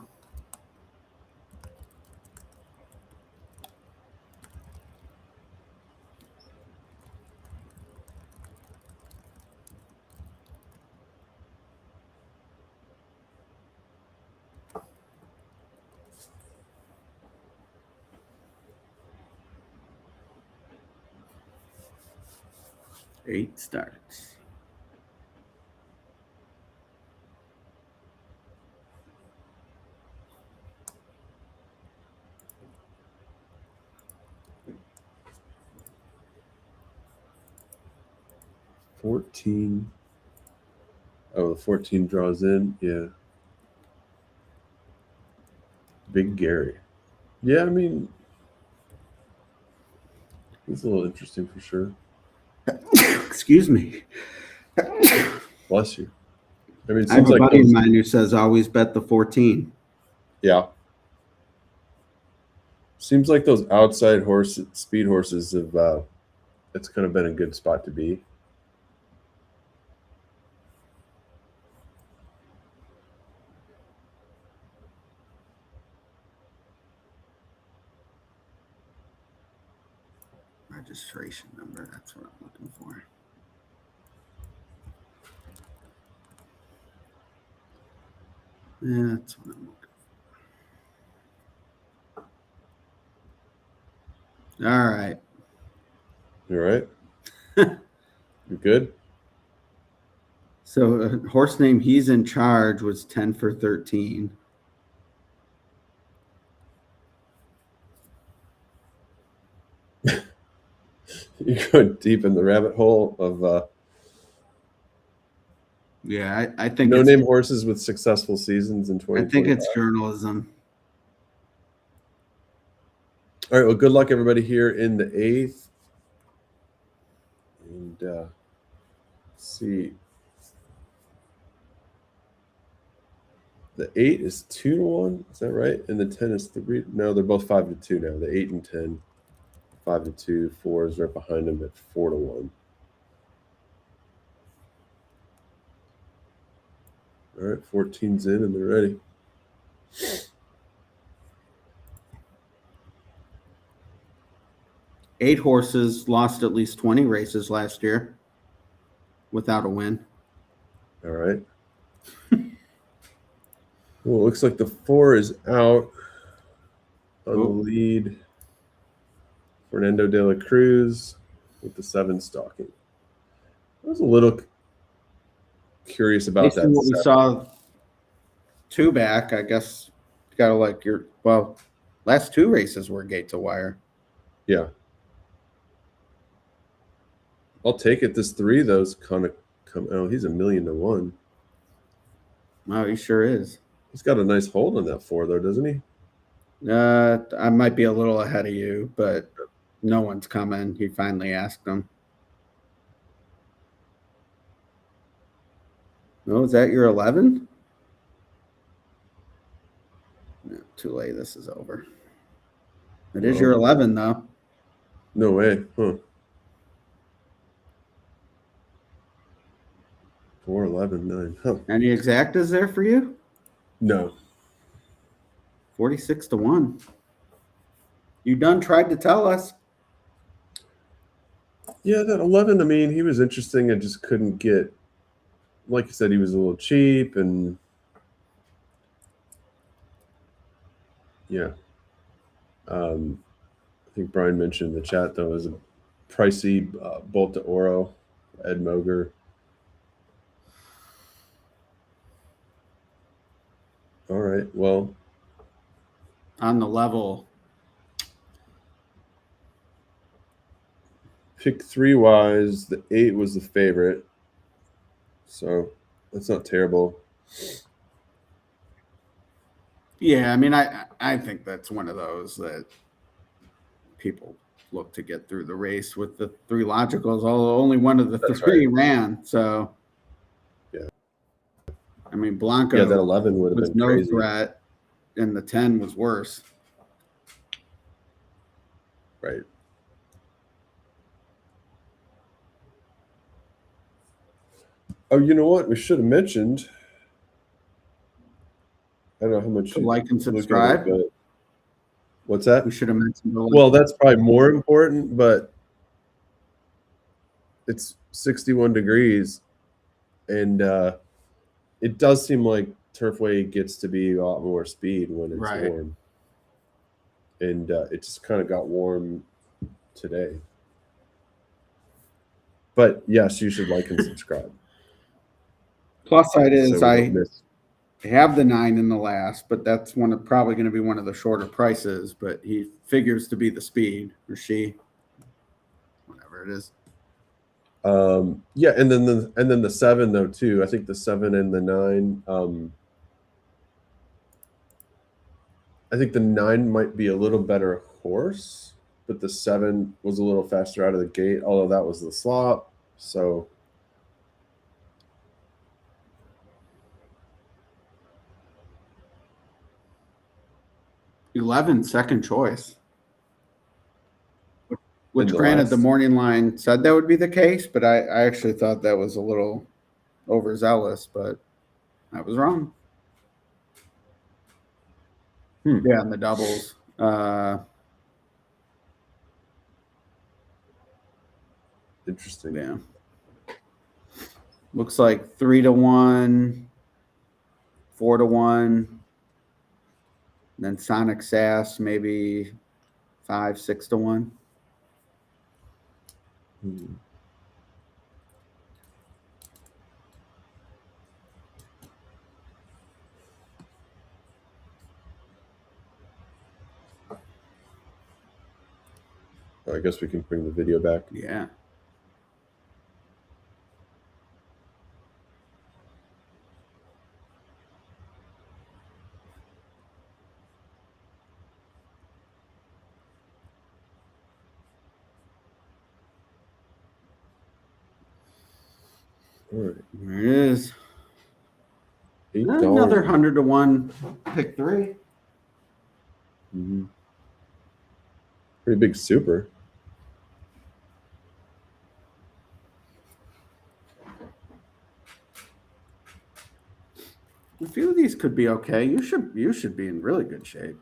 8 starts. $14. Oh, the 14 draws in. Yeah. Big Gary. Yeah, I mean, it's a little interesting for sure. Excuse me. Bless you. I mean, it I have seems a like buddy of those, mine who says always bet the 14. yeah. Seems like those outside speed horses have. It's kind of been a good spot to be. Registration number, that's what I'm looking for. Yeah, that's what I'm looking for. All right. You all right? You good? So a horse name He's in Charge was 10 for 13. You're going deep in the rabbit hole of Yeah, I think no-name horses with successful seasons in I 2025. think it's journalism. All right, well, good luck, everybody, here in the 8th. And let's see. The 8 is 2-1. Is that right? And the 10 is 3. No, they're both 5-2 now. The 8 and 10, 5-2. 4 is right behind them at 4-1. All right, 14's in and they're ready. Eight horses lost at least 20 races last year without a win. All right. Well, it looks like the 4 is out on the lead. Fernando de la Cruz with the 7 stalking. I was a little curious about Based that. on what we saw 2 back, I guess you gotta like your last 2 races were gate to wire. Yeah. I'll take it. This 3, though, is kind of come. Oh, he's $1,000,000 to 1. Wow, he sure is. He's got a nice hold on that 4, though, doesn't he? I might be a little ahead of you, but no one's coming. He finally asked him. No, is that your 11? No, too late. This is over. It is your 11, though. No way. Huh. 4, 11, 9. Huh. Any exactas there for you? No. 46 to 1. You done tried to tell us. Yeah, that 11, I mean, he was interesting. I just couldn't get, like you said, he was a little cheap and yeah. I think Brian mentioned in the chat, though, is a pricey Bolt de Oro, Ed Moger. All right, well. On the level. Pick 3 wise, the 8 was the favorite. So that's not terrible. Yeah, I mean, I think that's one of those that people look to get through the race with the 3 logicals. Only one of the That's 3 right. ran, so yeah. I mean, Blanco. Yeah, that 11 would have was been no crazy. threat, and the 10 was worse. Right. Oh, you know what? We should have mentioned. I don't know how much To you like and look at it, subscribe. but what's that? We should have mentioned. Well, that's probably more important, but it's 61 degrees, and it does seem like Turfway gets to be a lot more speed when it's warm. And it just kind of got warm today. But yes, you should like and subscribe. Plus side is so we I don't miss. have the 9 in the last, but that's probably going to be one of the shorter prices. But he figures to be the speed, or she, whatever it is. Yeah, and then the 7 though too. I think the 7 and the 9. I think the 9 might be a little better horse, but the 7 was a little faster out of the gate. Although that was the slop, so. 11 second choice. Which, the granted, the last. morning line said that would be the case, but I actually thought that was a little overzealous, but I was wrong. Yeah, and the doubles. Interesting. Yeah. Looks like 3-1, 4-1. Then Sonic Sass, maybe 5-6-1. I guess we can bring the video back. Yeah. All right. There it is. $8. Another 100-1 pick 3. Mm-hmm. Pretty big super. A few of these could be okay. You should be in really good shape.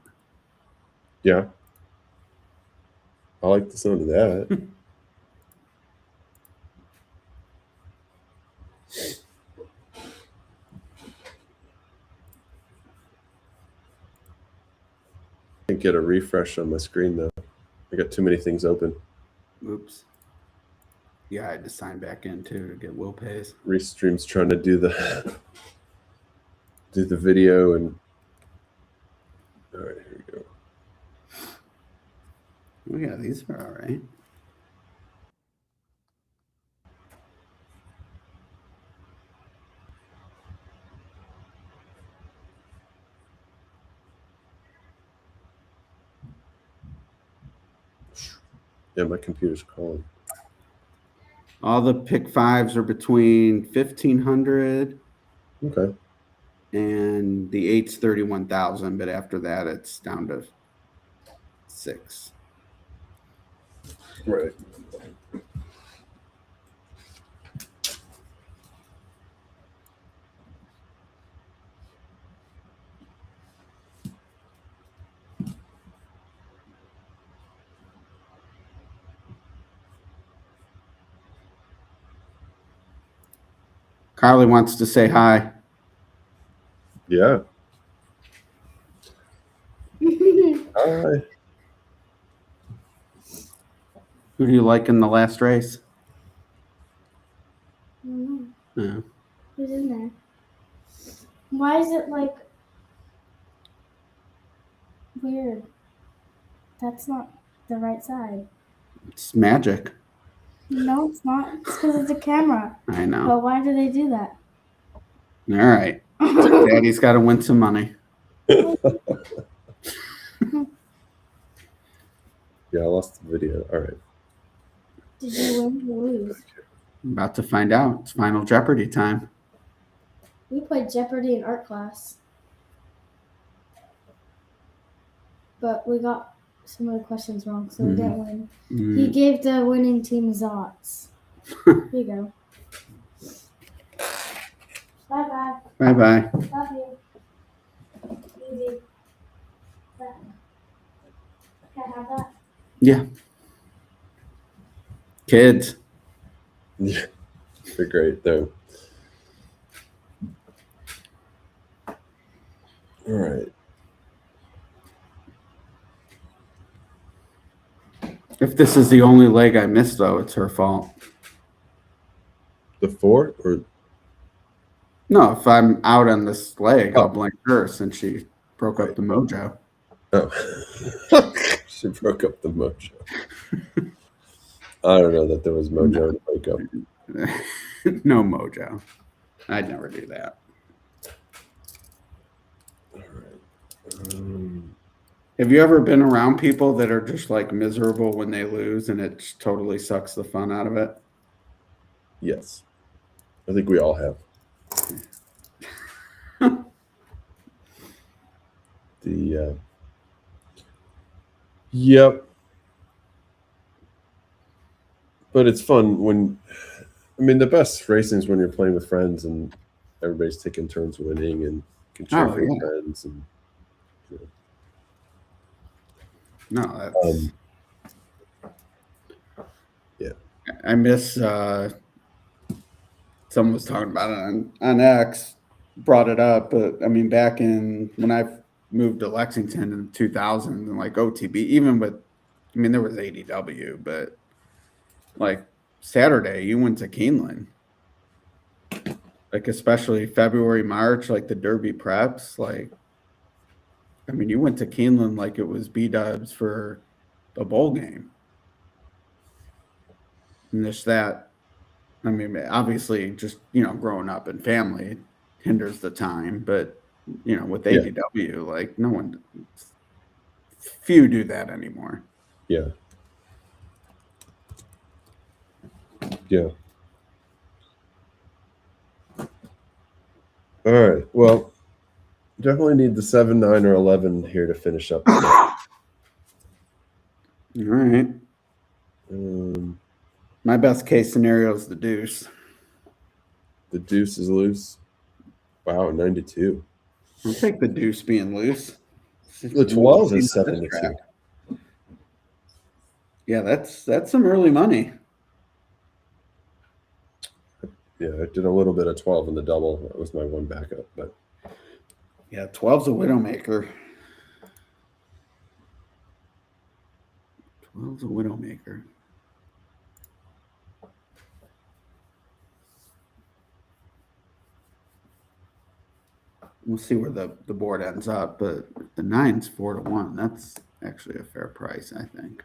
Yeah. I like the sound of that. Can't get a refresh on my screen though. I got too many things open. Oops. Yeah, I had to sign back in too to get Will Pays. Restream's trying to do the video and all right, here we go. Oh yeah, these are all right. Yeah, my computer's calling. All the pick 5s are between 1,500. Okay. And the 8's 31,000, but after that it's down to 6. Right. Carly wants to say hi. Yeah. Hi. Who do you like in the last race? Yeah. Who's in there? Why is it like weird? That's not the right side. It's magic. No, it's not. It's because it's a camera. I know. But why do they do that? All right. Daddy's got to win some money. Yeah, I lost the video. All right. Did you win or lose? I'm about to find out. It's Final Jeopardy time. We played Jeopardy in art class. But we got some of the questions wrong, so we didn't win. He gave the winning team Zots. Here you go. Bye-bye. Bye-bye. Love you. Easy. Can I have that? Yeah. Kids. Yeah. They're great though. All right. If this is the only leg I missed, though, it's her fault. The 4 or No, if I'm out on this leg, I'll Oh. blame her since she broke up the mojo. oh, she broke up the mojo. I don't know that there was mojo to break up. No mojo. I'd never do that. All right. Have you ever been around people that are just like miserable when they lose and it totally sucks the fun out of it? Yes, I think we all have. Yep. But it's fun when, I mean, the best racing is when you're playing with friends and everybody's taking turns winning and can cheer for your friends. And no, that's yeah. I miss. Someone was talking about it on X, brought it up, but I mean, back in when I moved to Lexington in 2000 and like OTB, even with, I mean, there was ADW, but like Saturday, you went to Keeneland. Like, especially February, March, like the Derby preps, like, I mean, you went to Keeneland like it was B-dubs for a bowl game. And just that, I mean, obviously just, growing up in family hinders the time, but, with ADW, like few do that anymore. Yeah. Yeah. All right. Well, definitely need the 7, 9, or 11 here to finish up. All right. My best case scenario is the deuce. The deuce is loose. Wow, 92. I'll take the deuce being loose. The 12 is 72. Yeah, that's some early money. Yeah, I did a little bit of 12 in the double. That was my one backup, but yeah, 12's a widowmaker. 12's a widowmaker. We'll see where the board ends up, but the 9's 4-1. That's actually a fair price, I think.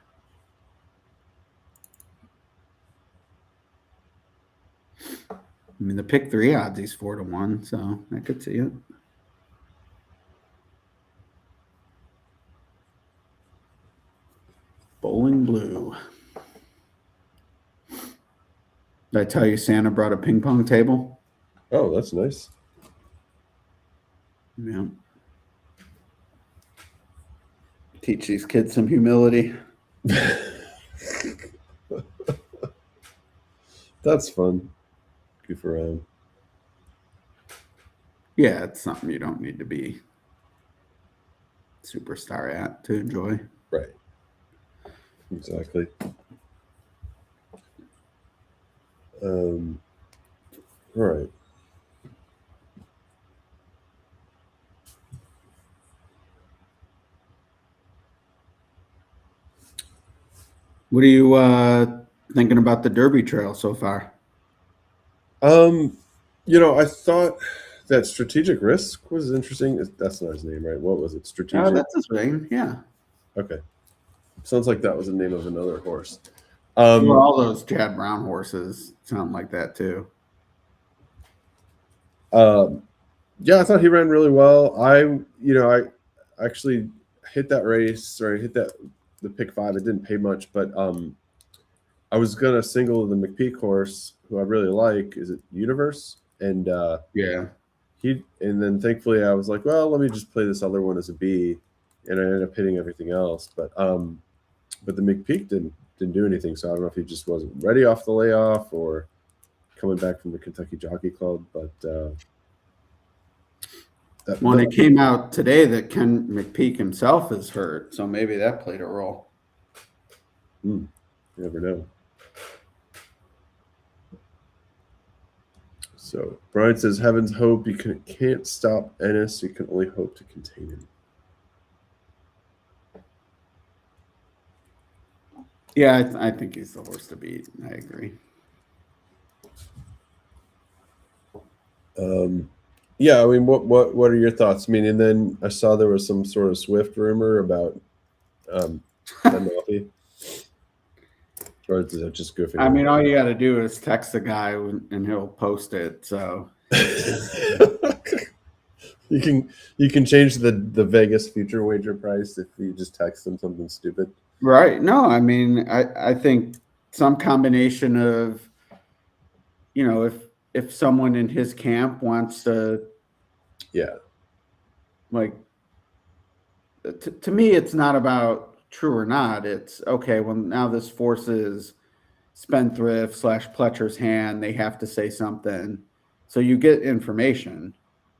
I mean, the pick 3 odds, he's 4-1, so I could see it. Bowling Blue. Did I tell you Santa brought a ping pong table? oh, that's nice. Yeah. Teach these kids some humility. That's fun. Goof around. Yeah, it's something you don't need to be superstar at to enjoy. Right. Exactly. All right. What are you thinking about the Derby Trail so far? I thought that Strategic Risk was interesting. That's not his name, right? What was it? Strategic. Oh, that's his name. Yeah. Okay. Sounds like that was the name of another horse. Well, all those Chad Brown horses sound like that too. Yeah, I thought he ran really well. I actually hit that race, or I hit the pick 5. It didn't pay much, but I was gonna single the McPeak horse, who I really like. Is it Universe? And Yeah. and then thankfully I was like, well, let me just play this other one as a B, and I ended up hitting everything else. But the McPeak didn't do anything, so I don't know if he just wasn't ready off the layoff or coming back from the Kentucky Jockey Club. But It came out today that Ken McPeak himself is hurt, so maybe that played a role. You never know. So Brian says, "Heaven's hope. You can't stop Ennis. You can only hope to contain him." Yeah, I think he's the horse to beat. I agree. Yeah, I mean, what are your thoughts? I mean, and then I saw there was some sort of Swift rumor about Penelope, or is it just goofing? I mean, all you got to do is text the guy and he'll post it. So you can change the Vegas future wager price if you just text them something stupid. right. No, I mean, I think some combination of, if someone in his camp wants to, Yeah. like, to me, it's not about true or not. It's okay. Well, now this forces Spendthrift / Pletcher's hand. They have to say something. So you get information.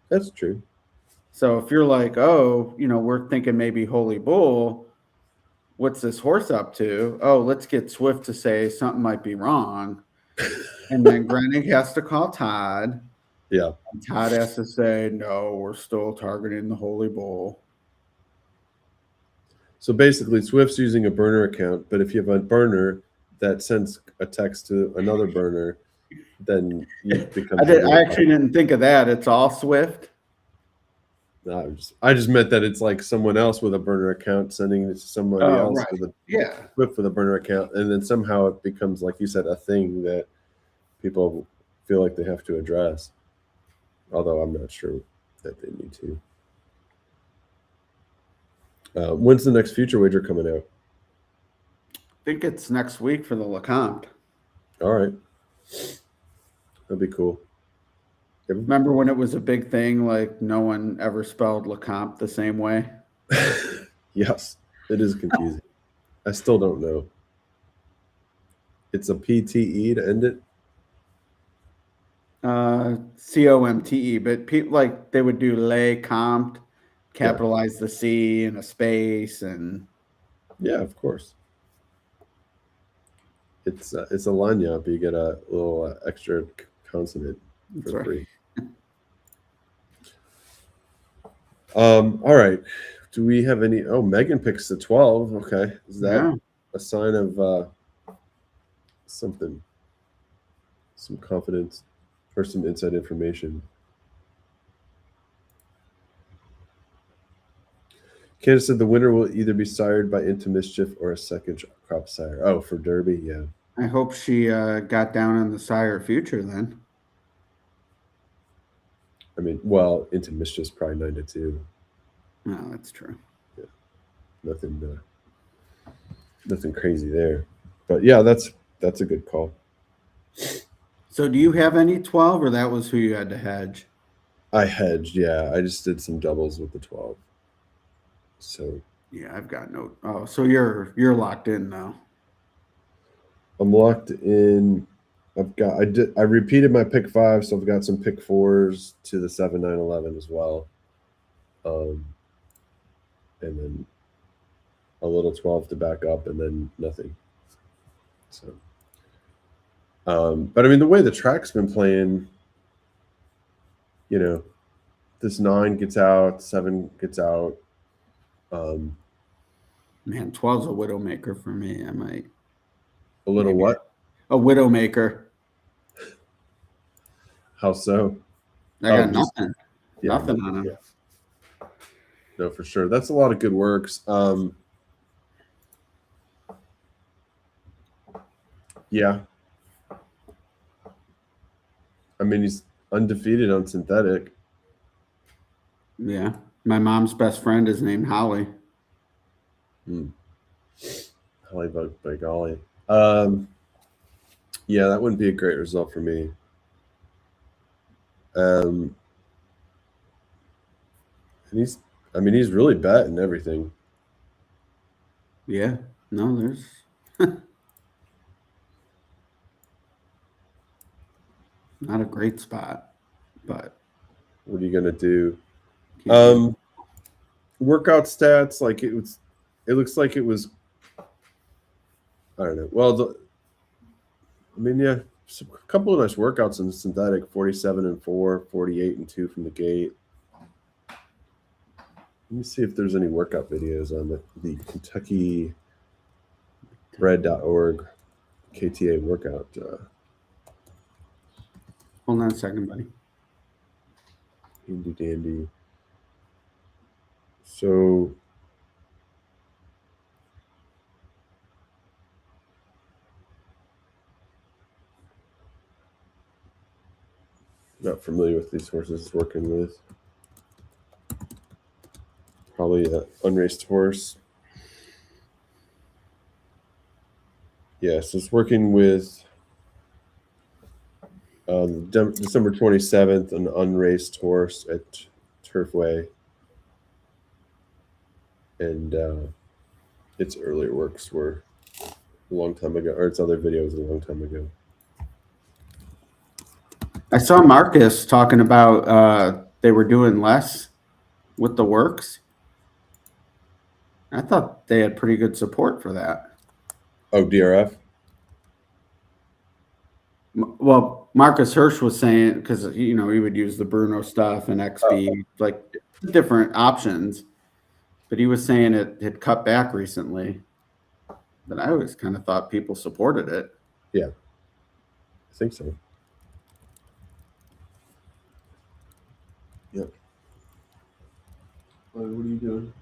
That's true. So if you're like, oh, we're thinking maybe Holy Bull, what's this horse up to? Oh, let's get Swift to say something might be wrong. And then Grennig has to call Todd. Yeah. And Todd has to say, no, we're still targeting the Holy Bull. So basically, Swift's using a burner account, but if you have a burner that sends a text to another burner, then you become. I actually didn't think of that. It's all Swift. No, I just meant that it's like someone else with a burner account sending it to somebody else right. with a Swift with a burner account, and then somehow it becomes, like you said, a thing that people feel like they have to address. Although I'm not sure that they need to. When's the next future wager coming out? I think it's next week for the LeCompte. All right, that'd be cool. Remember when it was a big thing, like no one ever spelled LeCompte the same way? Yes, it is confusing. I still don't know. It's a PTE to end it? COMTE, but people like they would do LeCompte, capitalize the C and a space, and yeah, of course. It's a lanyap. You get a little extra consonant for free. All right. Do we have any? Oh, Megan picks the 12. Okay, is that a sign of something? Some confidence or some inside information? Candace said the winner will either be sired by Into Mischief or a second crop sire. Oh, for Derby, yeah. I hope she got down on the sire future then. I mean, well, Into Mischief's probably 9-2. No, that's true. Yeah, nothing crazy there. But yeah, that's a good call. So, do you have any 12, or that was who you had to hedge? I hedged, yeah. I just did some doubles with the 12. So yeah, I've got no. Oh, so you're locked in now. I'm locked in. I repeated my pick 5, so I've got some pick 4s to the 7, 9, 11 as well. And then a little 12 to back up, and then nothing. So, but I mean, the way the track's been playing, this 9 gets out, 7 gets out. Man, 12's a widowmaker for me. I might. A little what? A widowmaker. How so? I got nothing. Yeah, nothing on him. Yeah. No, for sure. That's a lot of good works. Yeah. I mean, he's undefeated on synthetic. Yeah. My mom's best friend is named Holly. Holly by golly. Yeah, that wouldn't be a great result for me. And he's really betting everything. Yeah. No, there's not a great spot, but what are you gonna do? Workout stats, like it looks like it was. I don't know. Well, yeah, a couple of nice workouts in the synthetic: 47-4, 48-2 from the gate. Let me see if there's any workout videos on the Kentucky Thoroughbred.org KTA workout. Hold on a second, buddy. Handy dandy. So not familiar with these horses it's working with. Probably an unraced horse. Yes, it's working with December 27th, an unraced horse at Turfway. And its earlier works were a long time ago, or its other videos a long time ago. I saw Marcus talking about they were doing less with the works. I thought they had pretty good support for that. Oh, DRF? Well, Marcus Hirsch was saying, because he would use the Bruno stuff and XB, like different options, but he was saying it had cut back recently. But I always kind of thought people supported it. Yeah, I think so. Yep. What are you doing?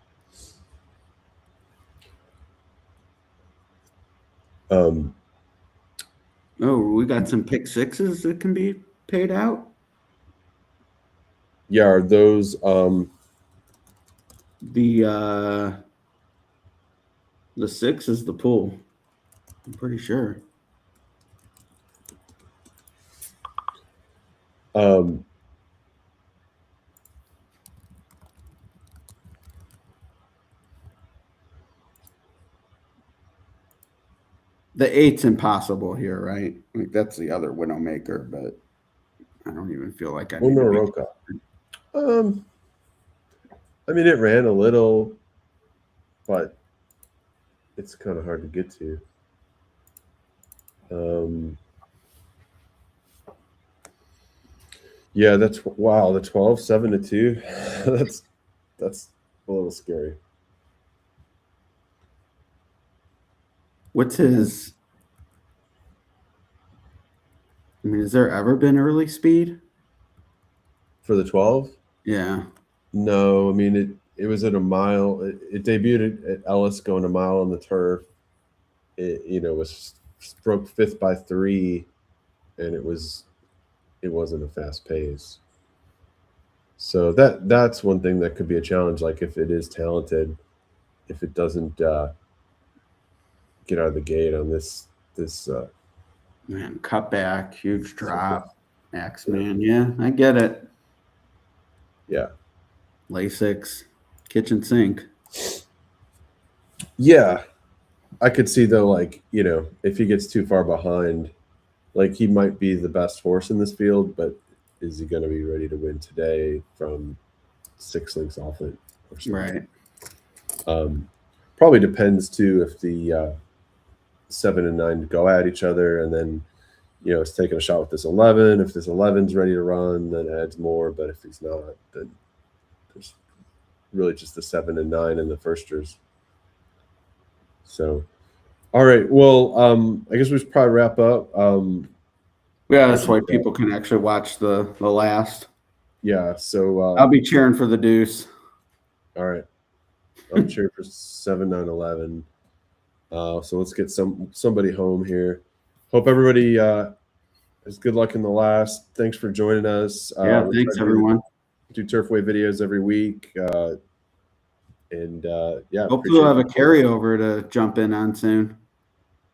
Oh, we got some pick sixes that can be paid out. Yeah, are those The 6 is the pool. I'm pretty sure. The 8's impossible here, right? Like that's the other Widowmaker, but I don't even feel like I need to be. Roca. I mean, it ran a little, but it's kind of hard to get to. Yeah, that's wow. The 12, 7-2. that's a little scary. What's his? I mean, has there ever been early speed? For the 12? Yeah. No, I mean it was at a mile. It debuted at Ellis going a mile on the turf. It was broke 5th by 3, and it wasn't a fast pace. So that's one thing that could be a challenge. Like if it is talented, if it doesn't get out of the gate on this Man, cut back, huge drop. X-Man, yeah, I get it. Yeah. Lasix, kitchen sink. Yeah. I could see though, like, if he gets too far behind, like he might be the best horse in this field, but is he going to be ready to win today from 6 lengths off it or something? Right. Probably depends too if the 7 and 9 go at each other, and then it's taking a shot with this 11. If this 11's ready to run, then it adds more. But if he's not, then there's really just the 7 and 9 and the firsters. So, all right. Well, I guess we should probably wrap up. Yeah, that's why people can actually watch the last. Yeah. So I'll be cheering for the deuce. All right. I'm cheering for 7, 9, 11. So let's get somebody home here. Hope everybody has good luck in the last. Thanks for joining us. Yeah, thanks everyone. Do Turfway videos every week. And yeah. Hopefully we'll have a carryover to jump in on soon.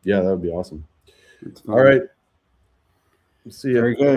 Yeah, that would be awesome. All right. See you. Very good.